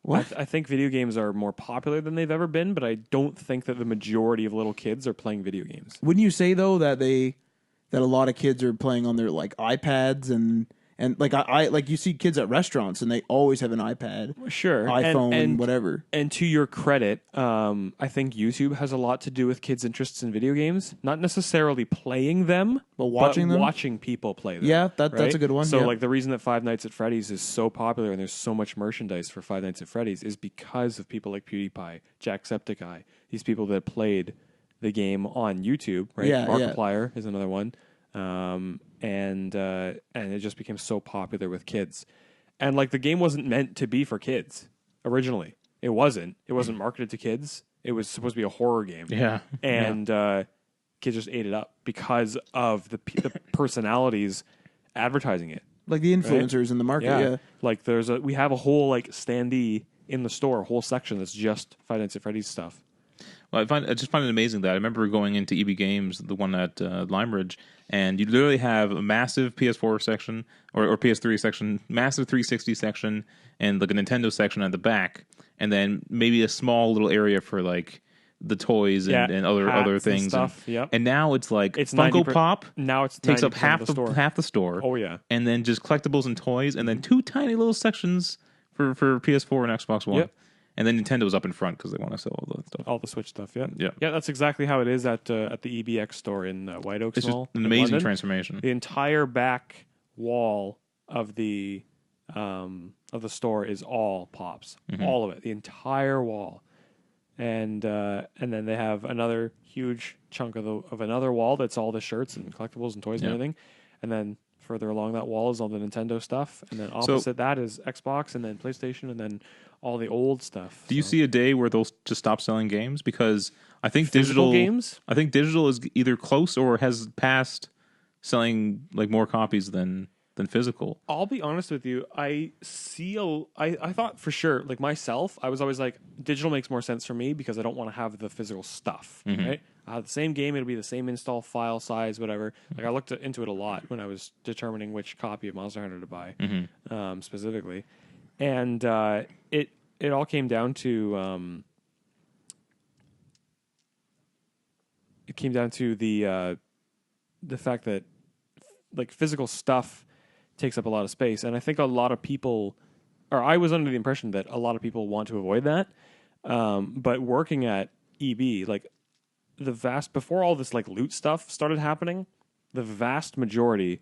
What? I think video games are more popular than they've ever been, but I don't think that the majority of little kids are playing video games. Wouldn't you say though that a lot of kids are playing on their like iPads and like I like you see kids at restaurants and they always have an iPad, sure, iPhone, and whatever. And to your credit, I think YouTube has a lot to do with kids' interests in video games. Not necessarily playing them, but watching people play them. Yeah, that's a good one. So like the reason that Five Nights at Freddy's is so popular and there's so much merchandise for Five Nights at Freddy's is because of people like PewDiePie, Jacksepticeye, these people that played the game on YouTube. Right, Markiplier is another one. And it just became so popular with kids. And like the game wasn't meant to be for kids originally. It wasn't marketed to kids. It was supposed to be a horror game. Yeah. And kids just ate it up because of the personalities advertising it. Like the influencers in the market. Yeah. Like we have a whole like standee in the store, a whole section that's just Five Nights at Freddy's stuff. Well, I just find it amazing that I remember going into EB Games, the one at Limeridge, and you literally have a massive PS4 section or PS3 section, massive 360 section, and like a Nintendo section at the back, and then maybe a small little area for like the toys and other things. And stuff. And now it's like Funko Pop. Now it takes up half the store. Oh yeah. And then just collectibles and toys, and then 2 tiny little sections for PS4 and Xbox One. Yep. And then Nintendo's up in front because they want to sell all that stuff. All the Switch stuff, yeah. Yeah. Yeah, that's exactly how it is at the EBX store in White Oaks It's just Mall. an in amazing London. transformation. The entire back wall of the store is all Pops. All of it. The entire wall. And then they have another huge chunk of another wall that's all the shirts and collectibles and toys and everything. And then further along that wall is all the Nintendo stuff. And then opposite that is Xbox and then PlayStation and then all the old stuff. Do you see a day where they'll just stop selling games? Because I think Physical games? I think digital is either close or has passed selling like more copies than physical. I'll be honest with you. I thought for sure, like myself, I was always like, digital makes more sense for me because I don't want to have the physical stuff, right? I have the same game. It'll be the same install file size, whatever. Like I looked into it a lot when I was determining which copy of Monster Hunter to buy, specifically. And it all came down to the fact that like physical stuff takes up a lot of space, and I think a lot of people, or I was under the impression that a lot of people want to avoid that. But working at EB, like before all this like loot stuff started happening, the vast majority.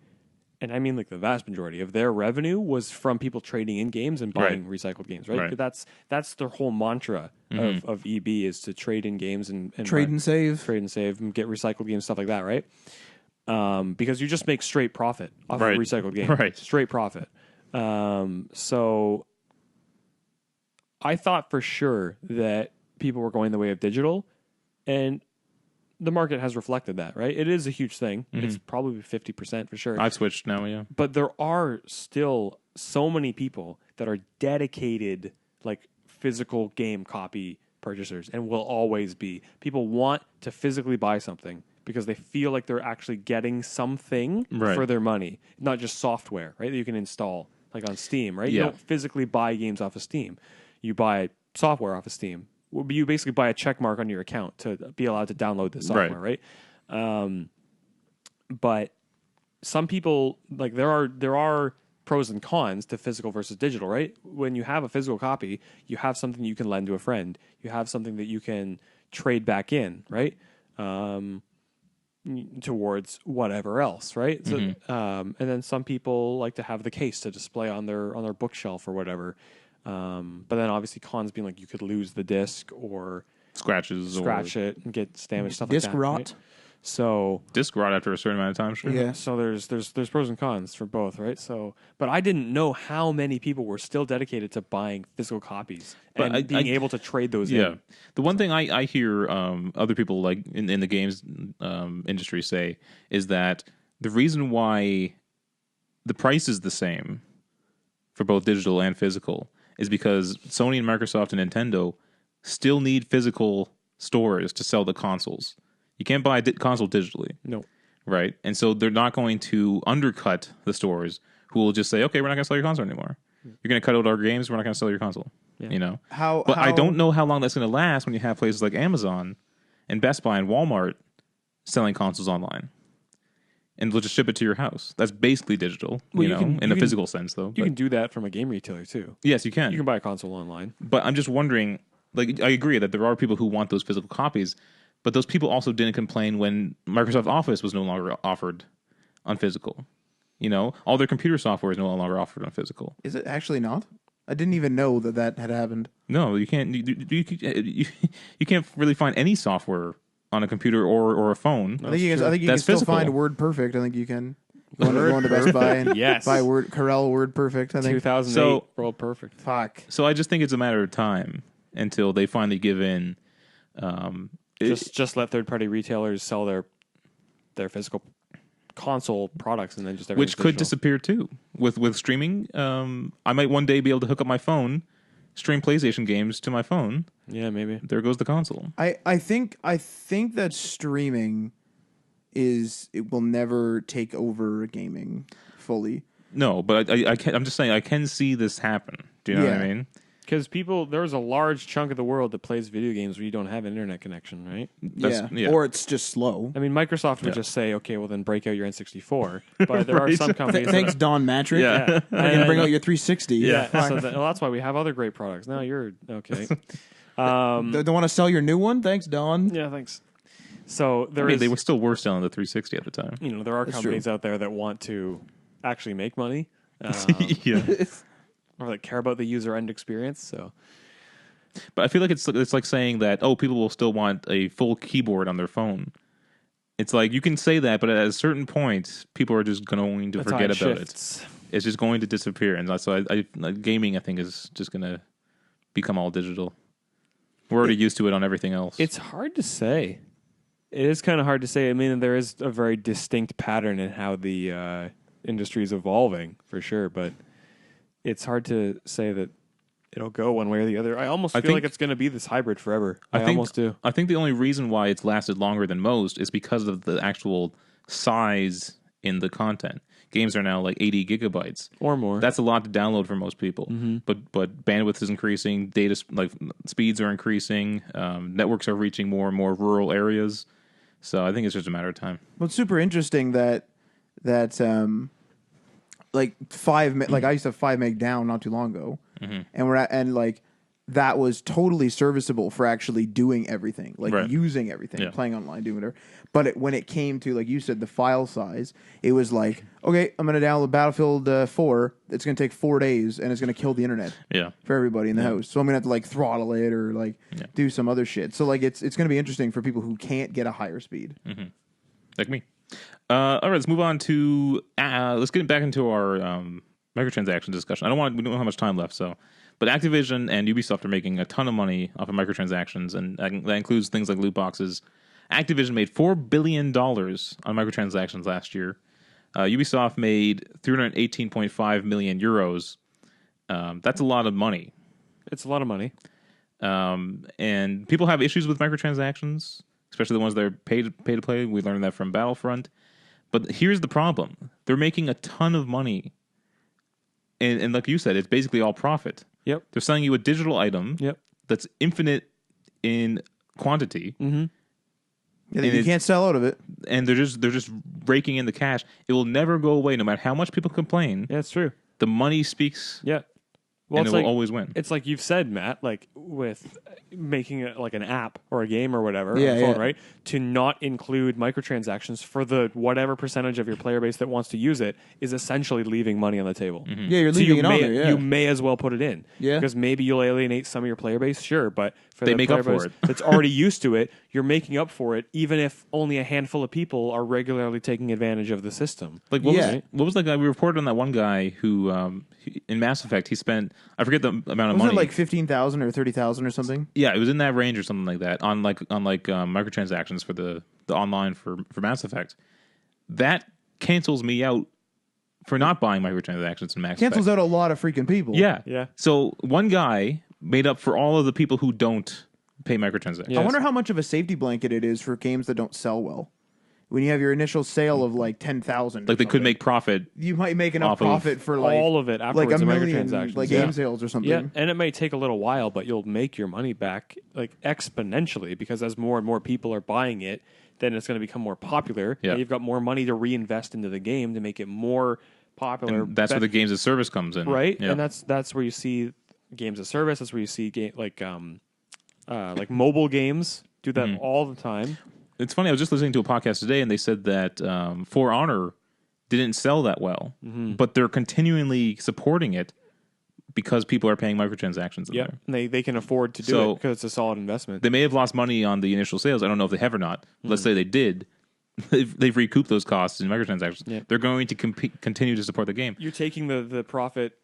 And I mean, like the vast majority of their revenue was from people trading in games and buying recycled games, right? That's their whole mantra of EB is to trade in games and trade and save, and get recycled games, stuff like that, right? Because you just make straight profit off of a recycled game, straight profit. So I thought for sure that people were going the way of digital, and the market has reflected that, right? It is a huge thing. It's probably 50% for sure. I've switched now, yeah. But there are still so many people that are dedicated, like physical game copy purchasers, and will always be. People want to physically buy something because they feel like they're actually getting something for their money, not just software, right? That you can install, like on Steam, right? You don't physically buy games off of Steam. You buy software off of Steam. You basically buy a check mark on your account to be allowed to download the software, right? But some people, like there are pros and cons to physical versus digital, right? When you have a physical copy, you have something you can lend to a friend. You have something that you can trade back in, right? Towards whatever else, right? So, and then some people like to have the case to display on their bookshelf or whatever. But then obviously cons being like you could lose the disc or scratch it and get damaged, stuff like that. Disc rot. Right? So disc rot after a certain amount of time, sure. Yeah. So there's pros and cons for both, right? So, but I didn't know how many people were still dedicated to buying physical copies and being able to trade those in. The one thing I hear other people like in the games industry say is that the reason why the price is the same for both digital and physical is because Sony and Microsoft and Nintendo still need physical stores to sell the consoles. You can't buy a console digitally. No. Right? And so they're not going to undercut the stores who will just say, okay, we're not going to sell your console anymore. You're going to cut out our games, we're not going to sell your console. Yeah. You know? But I don't know how long that's going to last when you have places like Amazon and Best Buy and Walmart selling consoles online. And they'll just ship it to your house. That's basically digital, in a physical sense, though. You can do that from a game retailer, too. Yes, you can. You can buy a console online. But I'm just wondering, like, I agree that there are people who want those physical copies, but those people also didn't complain when Microsoft Office was no longer offered on physical. All their computer software is no longer offered on physical. Is it actually not? I didn't even know that had happened. No, you can't. You can't really find any software on a computer or a phone. I think you can still find WordPerfect. I think you can go into Best Buy and buy Corel WordPerfect. I think 2008 World Perfect. Fuck. So I just think it's a matter of time until they finally give in. Just let third-party retailers sell their physical console products, and then just which could disappear too with streaming. I might one day be able to hook up my phone, stream PlayStation games to my phone. Yeah, maybe. There goes the console. I think that streaming it will never take over gaming fully. No, but I'm just saying I can see this happen. Do you know what I mean? Because there's a large chunk of the world that plays video games where you don't have an internet connection, right? Yeah. Or it's just slow. I mean, Microsoft would just say, okay, well then break out your N64. But there are some companies. Thanks, Don Matrick. Yeah. I'm gonna bring out your 360. Yeah. So that's why we have other great products. Now you're okay. They want to sell your new one. Thanks, Don. Yeah, thanks. So they were still worse selling the 360 at the time. There are companies out there that want to actually make money. Or that care about the user end experience. So, but I feel like it's like saying that people will still want a full keyboard on their phone. It's like you can say that, but at a certain point, people are just going to forget about it. It's just going to disappear, and so gaming I think is just going to become all digital. We're already used to it on everything else. It's hard to say. It is kind of hard to say. I mean, there is a very distinct pattern in how the industry is evolving, for sure, but it's hard to say that it'll go one way or the other. I almost feel like it's going to be this hybrid forever. I almost do. I think the only reason why it's lasted longer than most is because of the actual size in the content. Games are now like 80 gigabytes or more. That's a lot to download for most people. Mm-hmm. But bandwidth is increasing, data speeds are increasing, networks are reaching more and more rural areas. So I think it's just a matter of time. Well, it's super interesting that like 5 meg, like I used to have 5 meg down not too long ago, and like that was totally serviceable for actually doing everything, like using everything, playing online, doing whatever. But when it came to, like you said, the file size, it was like, okay, I'm going to download Battlefield 4. It's going to take 4 days, and it's going to kill the internet for everybody in the house. So I'm going to have to like throttle it or like do some other shit. So like it's going to be interesting for people who can't get a higher speed, like me. All right, let's move on to let's get back into our microtransaction discussion. We don't have much time left, but Activision and Ubisoft are making a ton of money off of microtransactions, and that includes things like loot boxes. Activision made $4 billion on microtransactions last year. Ubisoft made 318.5 million euros. That's a lot of money. It's a lot of money. And people have issues with microtransactions, especially the ones that are pay to play. We learned that from Battlefront. But here's the problem. They're making a ton of money. And like you said, it's basically all profit. Yep. They're selling you a digital item that's infinite in quantity. Mm-hmm. Yeah, you can't sell out of it. And they're just raking in the cash. It will never go away, no matter how much people complain. Yeah, it's true. The money speaks. Yeah. Well, and it will always win. It's like you've said, Matt, like with making like an app or a game or whatever on the phone, right? To not include microtransactions for the whatever percentage of your player base that wants to use it is essentially leaving money on the table. Mm-hmm. Yeah, you're leaving it on there. Yeah. You may as well put it in. Yeah. Because maybe you'll alienate some of your player base, sure, but for they the make player up for base it. that's already used to it, you're making up for it, even if only a handful of people are regularly taking advantage of the system. Like what was that guy? We reported on that one guy who in Mass Effect he spent, I forget the amount of money. Was it like 15,000 or 30,000 or something? Yeah, it was in that range or something like that on microtransactions for the online for Mass Effect. That cancels me out for not buying microtransactions in Mass Effect. Cancels out a lot of freaking people. Yeah. So one guy made up for all of the people who don't pay microtransactions. Yes. I wonder how much of a safety blanket it is for games that don't sell well. When you have your initial sale of like 10,000, like they could make profit. You might make enough profit for like all of it afterwards, like a million microtransactions, like game sales or something. Yeah, and it may take a little while, but you'll make your money back like exponentially because as more and more people are buying it, then it's going to become more popular. Yeah. And you've got more money to reinvest into the game to make it more popular. And that's where the games as service comes in, right? Yeah. And that's where you see games as service. That's where you see like mobile games do that all the time. It's funny. I was just listening to a podcast today, and they said that For Honor didn't sell that well, but they're continually supporting it because people are paying microtransactions in there. And they can afford to do it because it's a solid investment. They may have lost money on the initial sales. I don't know if they have or not. Let's say they did. They've recouped those costs in microtransactions. Yeah. They're going to continue to support the game. You're taking the profit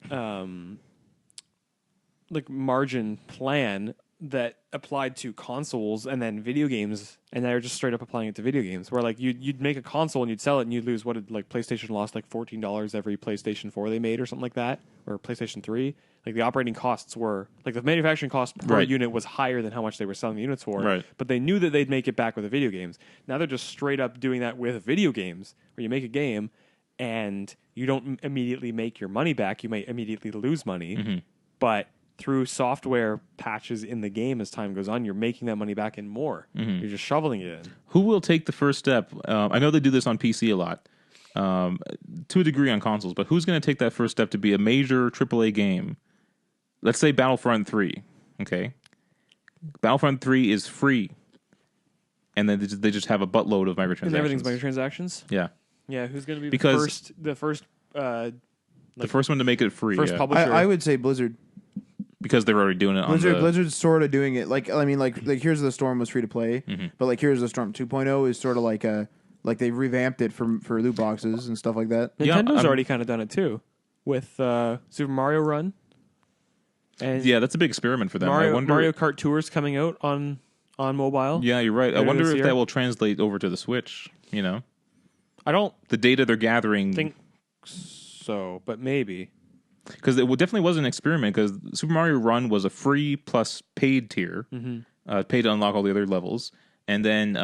like margin plan that applied to consoles and then video games, and they're just straight up applying it to video games. Where like you'd make a console and you'd sell it and you'd lose like PlayStation lost like $14 every PlayStation 4 they made or something like that, or PlayStation 3. Like the operating costs were like the manufacturing cost per unit was higher than how much they were selling the units for. Right. But they knew that they'd make it back with the video games. Now they're just straight up doing that with video games, where you make a game and you don't immediately make your money back. You may immediately lose money, but through software patches in the game as time goes on, you're making that money back in more. You're just shoveling it in. Who will take the first step? I know they do this on PC a lot, to a degree on consoles, but who's going to take that first step to be a major AAA game? Let's say Battlefront 3, okay? Battlefront 3 is free, and then they just have a buttload of microtransactions. And everything's microtransactions? Yeah. Yeah, who's going to be Because the first the first one to make it free. First publisher. I would say Blizzard. Because they're already doing it Blizzard's sort of doing it. Like Here's the Storm was free to play, but like Here's the Storm 2.0 is sort of like they revamped it for loot boxes and stuff like that. Nintendo already kind of done it too with Super Mario Run. And yeah, that's a big experiment for them. Mario Kart Tour's coming out on mobile. Yeah, you're right. I wonder if that will translate over to the Switch. You know, I don't. The data they're gathering. Think so, but maybe. Because it definitely was an experiment, because Super Mario Run was a free plus paid tier, paid to unlock all the other levels. And then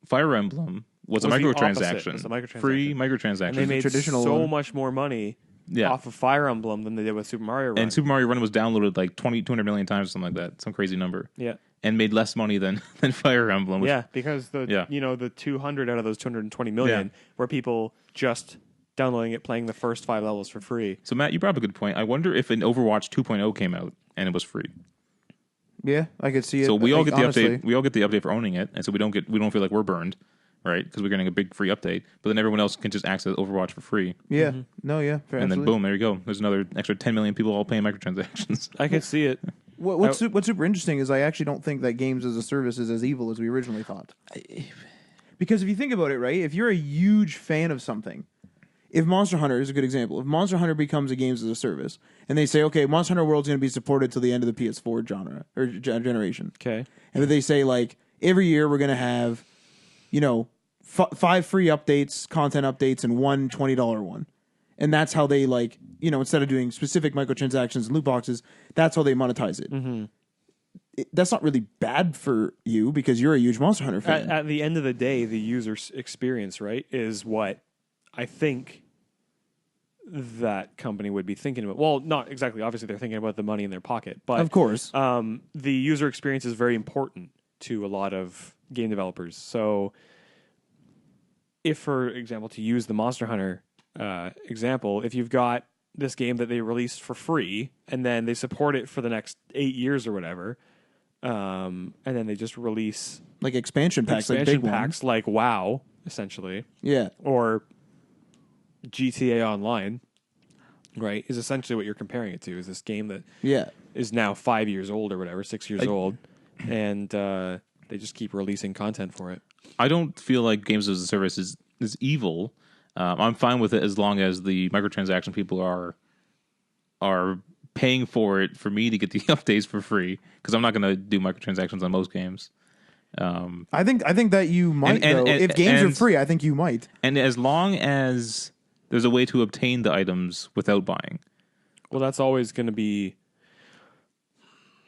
Fire Emblem was a microtransaction. Free microtransaction. And they made so much more money off of Fire Emblem than they did with Super Mario Run. And Super Mario Run was downloaded like 200 million times or something like that. Some crazy number. Yeah. And made less money than Fire Emblem. Yeah, because the 200 out of those 220 million were people just downloading it, playing the first 5 levels for free. So Matt, you brought up a good point. I wonder if an Overwatch 2.0 came out and it was free. Yeah, I could see it. So we all get the update. We all get the update for owning it, and so we don't feel like we're burned, right? Because we're getting a big free update. But then everyone else can just access Overwatch for free. Yeah. No. Yeah. And then boom, there you go. There's another extra 10 million people all paying microtransactions. I can see it. What's super interesting is I actually don't think that games as a service is as evil as we originally thought. Because if you think about it, right, if you're a huge fan of something, if Monster Hunter is a good example, if Monster Hunter becomes a games as a service, and they say, okay, Monster Hunter World's going to be supported till the end of the PS4 genre or generation. Okay. And they say, like, every year we're going to have, 5 free updates, content updates, and one $20 one. And that's how they, like, instead of doing specific microtransactions and loot boxes, that's how they monetize it. Mm-hmm. That's not really bad for you because you're a huge Monster Hunter fan. At the end of the day, the user experience, right, is what I think that company would be thinking about. Well, not exactly. Obviously, they're thinking about the money in their pocket. But of course. The user experience is very important to a lot of game developers. So if, for example, to use the Monster Hunter example, if you've got this game that they released for free and then they support it for the next 8 years or whatever, and then they just release like expansion packs, like big ones. Like WoW, essentially. Yeah. Or GTA Online, right, is essentially what you're comparing it to, is this game that is now 5 years old or whatever, 6 years old, and they just keep releasing content for it. I don't feel like games as a service is evil. I'm fine with it as long as the microtransaction people are paying for it for me to get the updates for free, because I'm not going to do microtransactions on most games. I think that you might, though. If games are free, I think you might. And as long as there's a way to obtain the items without buying. Well, that's always going to be...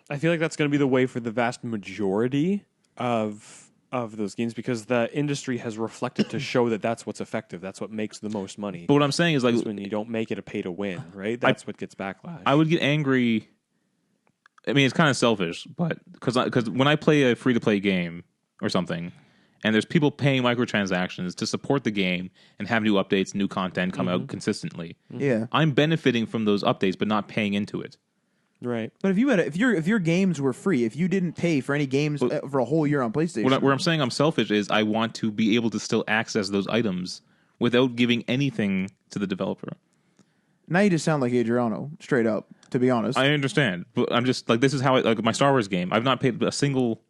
I feel like that's going to be the way for the vast majority of those games, because the industry has reflected to show that that's what's effective. That's what makes the most money. But what I'm saying is, like, when you don't make it a pay to win, right? That's what gets backlash. I would get angry. I mean, it's kind of selfish, but because when I play a free to play game or something, and there's people paying microtransactions to support the game and have new updates, new content come out consistently. Yeah, I'm benefiting from those updates, but not paying into it. Right. But if your games were free, if you didn't pay for any games for a whole year on PlayStation, where I'm saying I'm selfish is I want to be able to still access those items without giving anything to the developer. Now you just sound like Adriano, straight up, to be honest. I understand, but I'm just like, this is how like my Star Wars game, I've not paid a single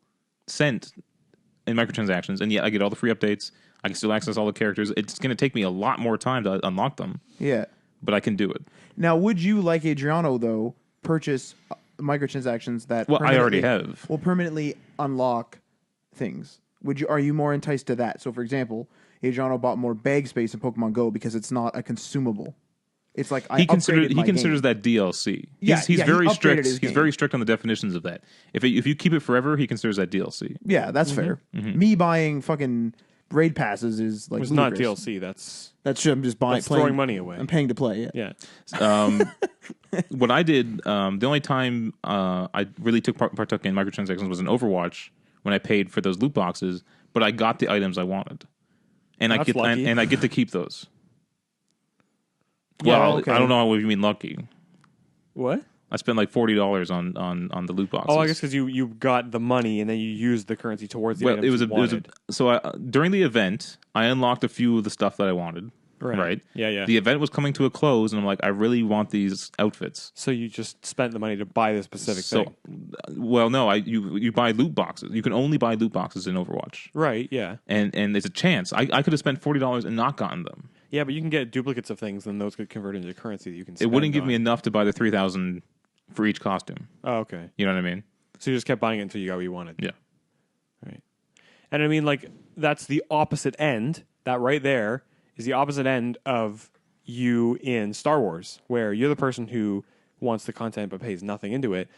cent in microtransactions, and yet I get all the free updates. I can still access all the characters. It's going to take me a lot more time to unlock them. Yeah. But I can do it. Now, would you, like Adriano, though, purchase microtransactions that I already have. Will permanently unlock things? Are you more enticed to that? So, for example, Adriano bought more bag space in Pokemon Go because it's not a consumable. It's like he considers that DLC. He's very strict. He's very strict on the definitions of that. If you keep it forever, he considers that DLC. Yeah, that's fair. Mm-hmm. Me buying fucking raid passes is like It's not ludicrous. DLC. That's I'm just buying. That's throwing money away. I'm paying to play. Yeah. What I did, the only time I really partook in microtransactions was in Overwatch when I paid for those loot boxes, but I got the items I wanted, and That's lucky. I get to keep those. Yeah, Well, okay. I don't know what you mean lucky. What? I spent like $40 on the loot boxes. Oh, I guess because you got the money and then you used the currency towards the well, items you wanted. During the event, I unlocked a few of the stuff that I wanted. Right. Yeah. The event was coming to a close, and I'm like, I really want these outfits. So you just spent the money to buy this specific thing. Well, no, you buy loot boxes. You can only buy loot boxes in Overwatch. Right, yeah. And there's a chance. I could have spent $40 and not gotten them. Yeah, but you can get duplicates of things, and those could convert into currency that you can spend. It wouldn't give me enough to buy the 3,000 for each costume. Oh, okay. You know what I mean? So you just kept buying it until you got what you wanted. Yeah. Right. And I mean, like, that's the opposite end. That right there is the opposite end of you in Star Wars, where you're the person who wants the content but pays nothing into it.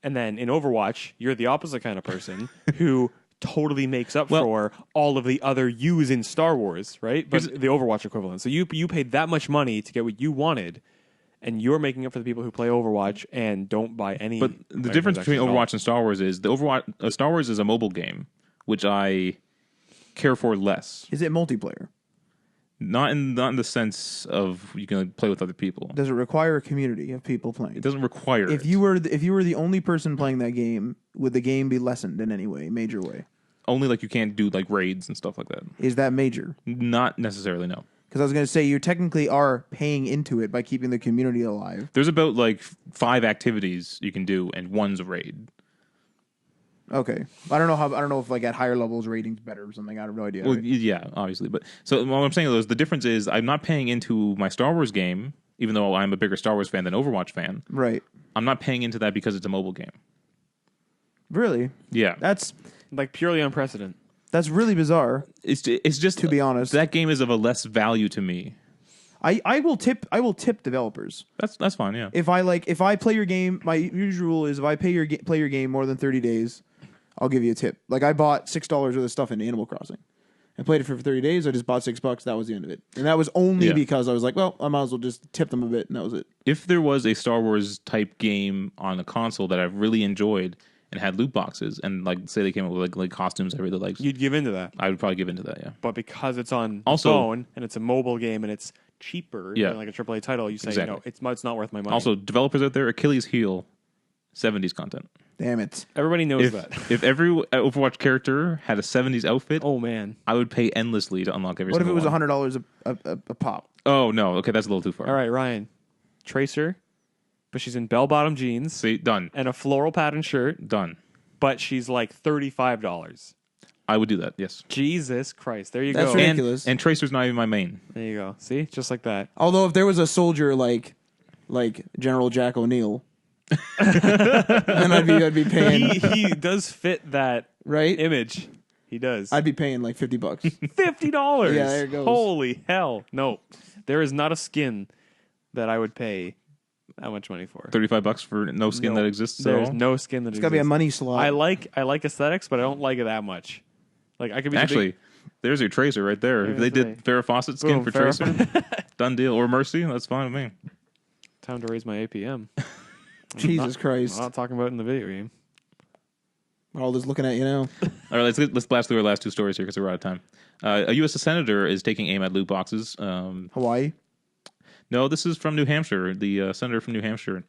And then in Overwatch, you're the opposite kind of person who totally makes up for all of the other yous in Star Wars, right? But the Overwatch equivalent. So you paid that much money to get what you wanted, and you're making up for the people who play Overwatch and don't buy any. But the difference between Overwatch and Star Wars is Star Wars is a mobile game, which I care for less. Is it multiplayer? Not in the sense of you can play with other people. Does it require a community of people playing? It doesn't require If you were the only person playing that game, would the game be lessened in any way, major way? Only like you can't do like raids and stuff like that. Is that major? Not necessarily, no. Because I was going to say you technically are paying into it by keeping the community alive. There's about like 5 activities you can do, and one's a raid. Okay, I don't know if like at higher levels ratings better or something. I have no idea. Well, right? yeah, obviously, but so what I'm saying is the difference is I'm not paying into my Star Wars game, even though I'm a bigger Star Wars fan than Overwatch fan. Right. I'm not paying into that because it's a mobile game. Really? Yeah, That's like purely unprecedented. That's really bizarre. it's just To be honest, that game is of a less value to me. I will tip developers. That's fine. Yeah. If I play your game, my usual rule is if I play your game more than 30 days, I'll give you a tip. Like I bought $6 worth of stuff in Animal Crossing. I played it for 30 days. I just bought $6. That was the end of it. And that was only because I was like, well, I might as well just tip them a bit, and that was it. If there was a Star Wars type game on a console that I've really enjoyed and had loot boxes, and like say they came up with like costumes I really liked, You'd give into that. I would probably give into that. Yeah. But because it's on Also- phone and it's a mobile game and it's cheaper than like a AAA title, you say, Exactly. no, it's not worth my money. Also, developers out there, Achilles heel, 70s content. Damn it. everybody knows that. If every Overwatch character had a 70s outfit, Oh, man. I would pay endlessly to unlock every What if it single was one. $100 a pop? Oh, no. Okay, that's a little too far. All right, Ryan. Tracer, but she's in bell-bottom jeans See, done. and a floral pattern shirt, Done. but she's like $35. I would do that, yes. Jesus Christ. There you That's go. right. Ridiculous. And Tracer's not even my main. There you go. See? Just like that. Although if there was a soldier like General Jack O'Neill, then I'd be paying. He does fit that Right? image. He does. I'd be paying like $50. $50. Yeah, there it goes. Holy hell. No. There is not a skin that I would pay that much money for. $35 for no skin No. that exists at There's all? no skin that It's exists. got to be a money slot. I like aesthetics, but I don't like it that much. Like I could be the Actually, there's your Tracer right there. Yeah, If they that's did Farrah Fawcett skin Boom, for Farrah Tracer, done deal. Or Mercy, that's fine with me. time to raise my APM. Jesus Christ. I'm not talking about it in the video game. We're all just looking at you now. All right, let's blast through our last 2 stories here because we're out of time. A U.S. senator is taking aim at loot boxes. Hawaii? No, this is from New Hampshire. The senator from New Hampshire.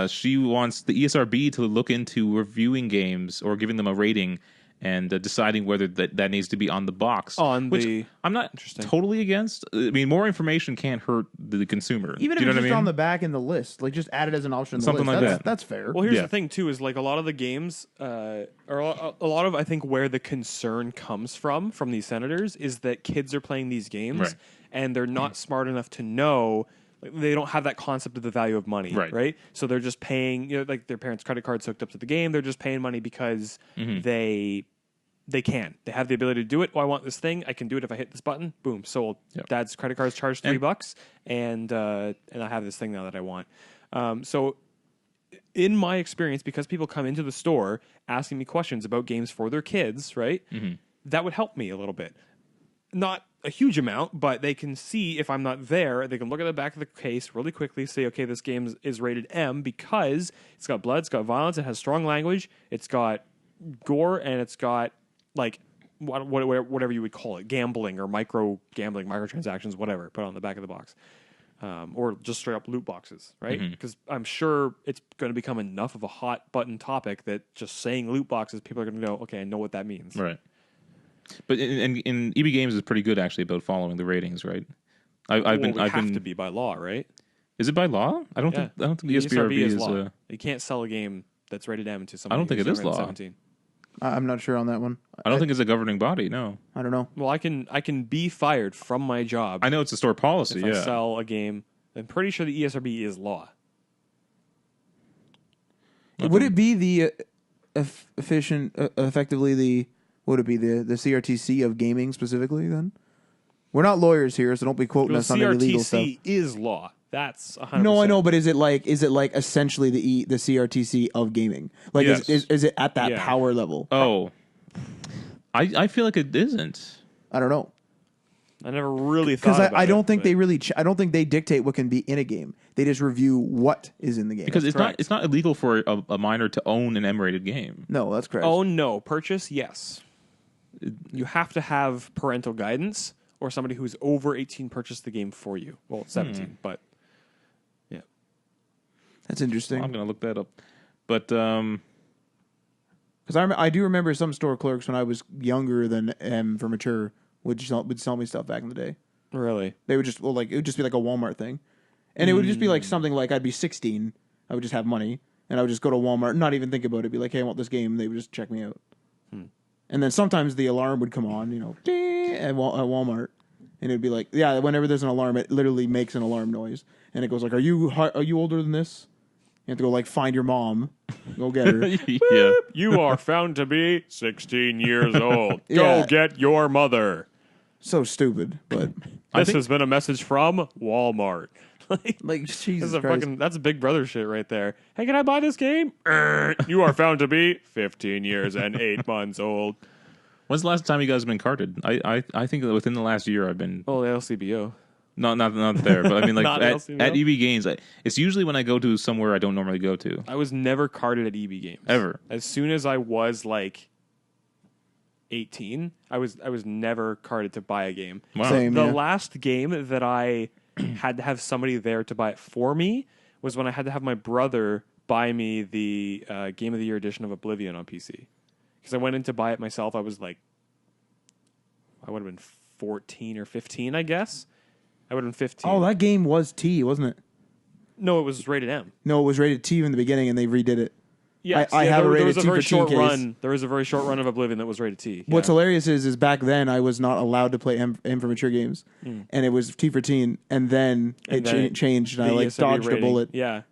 She wants the ESRB to look into reviewing games or giving them a rating and deciding whether that needs to be on the box. Which I'm not totally against. I mean, more information can't hurt the consumer. Even if Do you it's know just what I mean? on the back in the list, like just add it as an option. In the Something list. like that. That's fair. Well, here's Yeah. the thing too: is like a lot of the games, or a lot of I think where the concern comes from these senators is that kids are playing these games Right. and they're not smart enough to know. Like, they don't have that concept of the value of money, right? So they're just paying, like their parents' credit cards hooked up to the game. They're just paying money because they can. They have the ability to do it. Oh, I want this thing. I can do it if I hit this button. Boom, sold. Yep. Dad's credit cards charged $3, and I have this thing now that I want. So, in my experience, because people come into the store asking me questions about games for their kids, right? that would help me a little bit. Not a huge amount, but they can see if I'm not there. They can look at the back of the case really quickly, say, okay, this game is rated M because it's got blood, it's got violence, it has strong language, it's got gore, and it's got like whatever you would call it, gambling or microtransactions, whatever, put on the back of the box. Or just straight up loot boxes, right? Because I'm sure it's going to become enough of a hot button topic that just saying loot boxes, people are going to know, okay, I know what that means. Right. But in EB Games is pretty good actually about following the ratings, right? I've been to be by law, right? Is it by law? I don't think the ESRB is law. You can't sell a game that's rated M to someone. I don't think it is law. 17. I'm not sure on that one. I don't think it's a governing body. No, I don't know. Well, I can be fired from my job. I know it's a store policy. If I sell a game. I'm pretty sure the ESRB is law. Would it be the effectively the CRTC of gaming specifically? Then we're not lawyers here, so don't be quoting us on any legal stuff. CRTC is law. That's 100%. No, I know, but is it like essentially the CRTC of gaming? Like, yes. is it at that power level? Oh, I feel like it isn't. I don't know. I never really thought about it. Because I don't think they really. I don't think they dictate what can be in a game. They just review what is in the game. Because it's not illegal for a minor to own an M-rated game. No, that's correct. Oh no, purchase yes. You have to have parental guidance or somebody who's over 18 purchased the game for you. Well, 17, but yeah, that's interesting. Well, I'm gonna look that up. But because I do remember some store clerks when I was younger than M for mature would sell me stuff back in the day. Really? They would just it would just be like a Walmart thing, and it would just be like something like I'd be 16, I would just have money, and I would just go to Walmart, not even think about it, be like, hey, I want this game. And they would just check me out, and then sometimes the alarm would come on, ding, at Walmart, and it'd be like, yeah, whenever there's an alarm, it literally makes an alarm noise, and it goes like, are you older than this? You have to go find your mom, go get her. Yeah, you are found to be 16 years old. Go get your mother. So stupid, but this has been a message from Walmart. Jesus Christ. That's Big Brother shit right there. Hey, can I buy this game? You are found to be 15 years and 8 months old. When's the last time you guys have been carded? I think that within the last year I've been. Oh, the LCBO. Not there, but I mean, at EB Games, it's usually when I go to somewhere I don't normally go to. I was never carded at EB Games ever. As soon as I was 18, I was never carded to buy a game. Wow. Same, the last game that I had to have somebody there to buy it for me was when I had to have my brother buy me the Game of the Year edition of Oblivion on PC. Because I went in to buy it myself. I was I would have been 14 or 15, I guess. I would have been 15. Oh, that game was T, wasn't it? No, it was rated M. No, it was rated T in the beginning, and they redid it. Yes, I have a rated T for short T run. There was a very short run of Oblivion that was rated T. Yeah. What's hilarious is back then I was not allowed to play M for mature games, and it was T for teen, and then it changed, and I dodged a bullet. Yeah,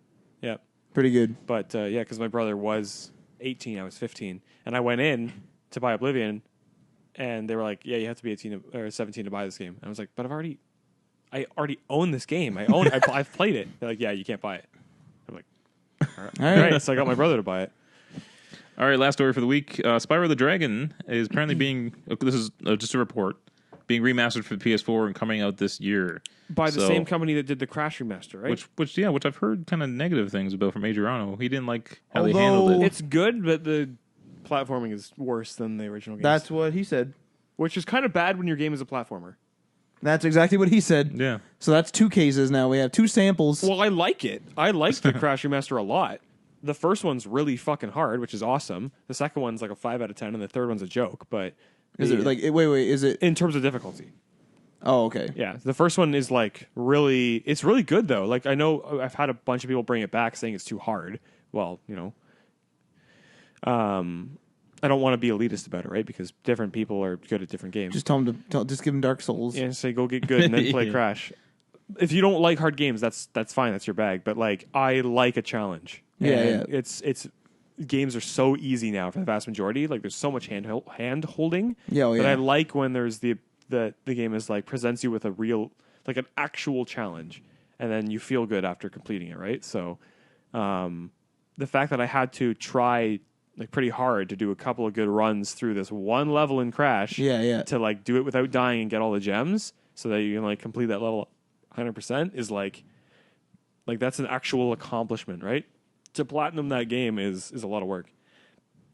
pretty good. But because my brother was 18, I was 15, and I went in to buy Oblivion, and they were like, "Yeah, you have to be 18 or 17 to buy this game." And I was like, "But I already own this game. I've played it." They're like, "Yeah, you can't buy it." I'm like, "All right." So I got my brother to buy it. All right, last story for the week. Spyro the Dragon is apparently being, this is just a report, being remastered for the PS4 and coming out this year. By the same company that did the Crash remaster, right? Which I've heard kind of negative things about from Adriano. He didn't like how they handled it. It's good, but the platforming is worse than the original games. That's what he said. Which is kind of bad when your game is a platformer. That's exactly what he said. Yeah. So that's 2 cases now. We have 2 samples. Well, I like it. I like the Crash remaster a lot. The first one's really fucking hard, which is awesome. The second one's a 5 out of 10, and the third one's a joke. But is it wait? Is it in terms of difficulty? Oh, okay. Yeah, the first one is really. It's really good though. I know I've had a bunch of people bring it back saying it's too hard. Well, I don't want to be elitist about it, right? Because different people are good at different games. Just tell them just give them Dark Souls. Yeah, say go get good and then play Crash. If you don't like hard games, that's fine. That's your bag. But I like a challenge. Yeah. It's games are so easy now for the vast majority. There's so much hand holding. Yeah, that I like when there's the game is presents you with a real an actual challenge, and then you feel good after completing it, right? So, the fact that I had to try like pretty hard to do a couple of good runs through this one level in Crash. Yeah. To like do it without dying and get all the gems, so that you can like complete that level 100% is like that's an actual accomplishment, right? To platinum that game is a lot of work,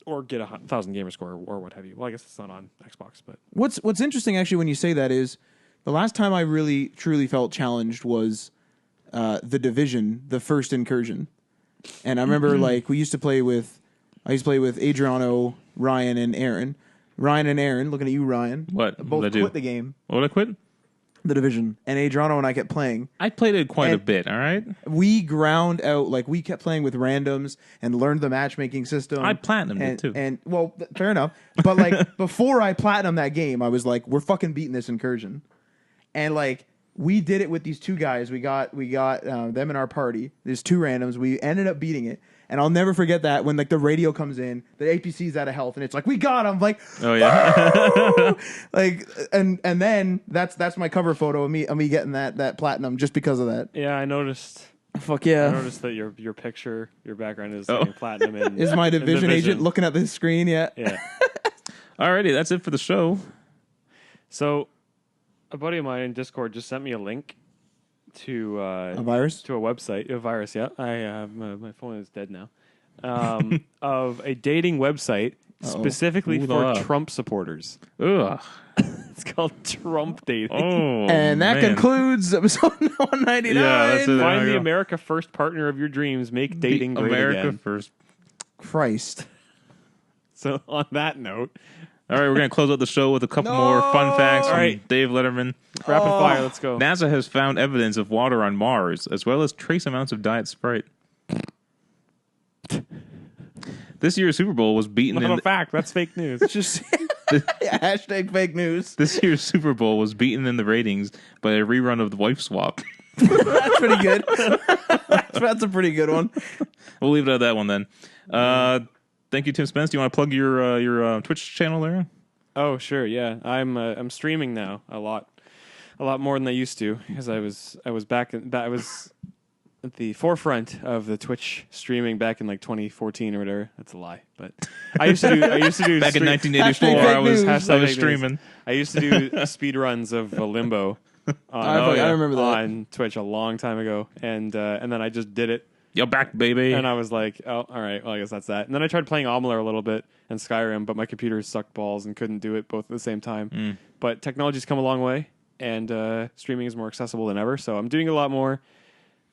or get 1,000 gamer score or what have you. Well, I guess it's not on Xbox, but What's interesting actually when you say that is the last time I really truly felt challenged was The Division, the first incursion, and I remember like I used to play with Adriano, Ryan, and Aaron. Ryan and Aaron, looking at you, Ryan. What? Both What'd I quit do? the game. What did I quit? The Division. And Adriano and I kept playing. I played it quite a And- bit, all right? We ground out, like, we kept playing with randoms and learned the matchmaking system. I platinumed it, too. And, well, fair enough. But, like, before I platinumed that game, I was like, we're fucking beating this incursion. And, like, we did it with these two guys. We got them in our party. There's two randoms. We ended up beating it. And I'll never forget that when like the radio comes in, the APC's out of health, and it's like, we got him. Like, Oh, yeah. like, and then that's my cover photo of me getting that platinum just because of that. yeah, I noticed. Fuck I yeah! noticed that your picture, your background is saying platinum. Is my in Division agent looking at the screen? Yeah. Yeah. Alrighty, that's it for the show. So, a buddy of mine in Discord just sent me a link to A virus? to a website, a virus. Yeah, my phone is dead now. Of a dating website specifically Hold for up. Trump supporters. Ugh. It's called Trump Dating. Oh, And that man. concludes episode 199. Yeah, that's it. Find There the you go. America First partner of your dreams. Make dating great America again. first. Christ. So on that note, All right, we're going to close out the show with a couple more fun facts from All right. Dave Letterman. rapid fire. Let's go. NASA has found evidence of water on Mars, as well as trace amounts of Diet Sprite. This year's Super Bowl was beaten Not in a fact. That's fake news. Just hashtag fake news. This year's Super Bowl was beaten in the ratings by a rerun of the Wife Swap. That's pretty good. That's a pretty good one. We'll leave it at that one then. Thank you, Tim Spence. Do you want to plug your Twitch channel there? Oh, sure. Yeah, I'm streaming now a lot more than I used to, because I was I was at the forefront of the Twitch streaming back in like 2014 or whatever. That's a lie, but I used to do Back in 1984, Hashtag I was Hashtag fake streaming. news. I used to do speed runs of Limbo I remember that. on Twitch a long time ago, and then I just did it. You're back, baby. And I was like, oh, all right, well, I guess that's that. And then I tried playing Omeler a little bit and Skyrim, but my computer sucked balls and couldn't do it both at the same time. But technology's come a long way, and streaming is more accessible than ever. So I'm doing a lot more.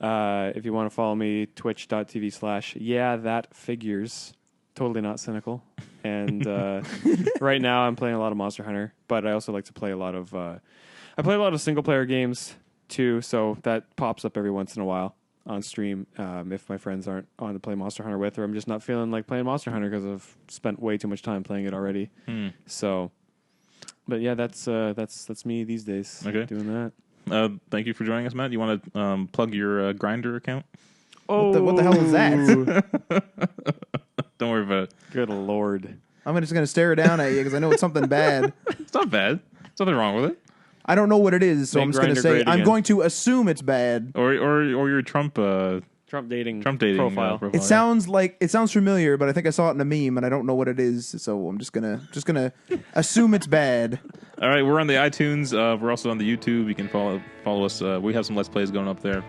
If you want to follow me, twitch.tv/yeah-that-figures. Totally not cynical. And right now I'm playing a lot of Monster Hunter, but I also like to play a lot of... I play a lot of single-player games, too, so that pops up every once in a while on stream if my friends aren't on to play Monster Hunter with, or I'm just not feeling like playing Monster Hunter because I've spent way too much time playing it already. So, but yeah, that's me these days. Okay. Doing that. Thank you for joining us, Matt. You want to plug your Grindr account? Oh, What the hell is that? Don't worry about it. Good Lord. I'm just going to stare down at you because I know it's something bad. It's not bad. There's nothing wrong with it. I don't know what it is, so Make I'm just going to Grindr say great I'm again. going to assume it's bad. Or your Trump Trump dating profile. profile. It sounds familiar, but I think I saw it in a meme and I don't know what it is, so I'm just gonna assume it's bad. All right, we're on the iTunes. We're also on the YouTube. You can follow us. We have some Let's Plays going up there.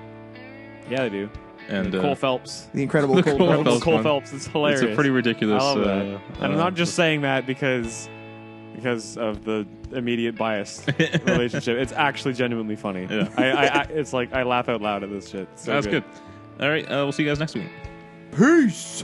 Yeah, they do. And Cole Phelps. The incredible The Cole Cole Phelps. Phelps Cole one. Phelps. It's hilarious. It's a pretty ridiculous. I love that. And I'm not just saying that because of the immediate bias relationship. It's actually genuinely funny. Yeah. I it's like I laugh out loud at this shit. So That's good. All right, we'll see you guys next week. Peace.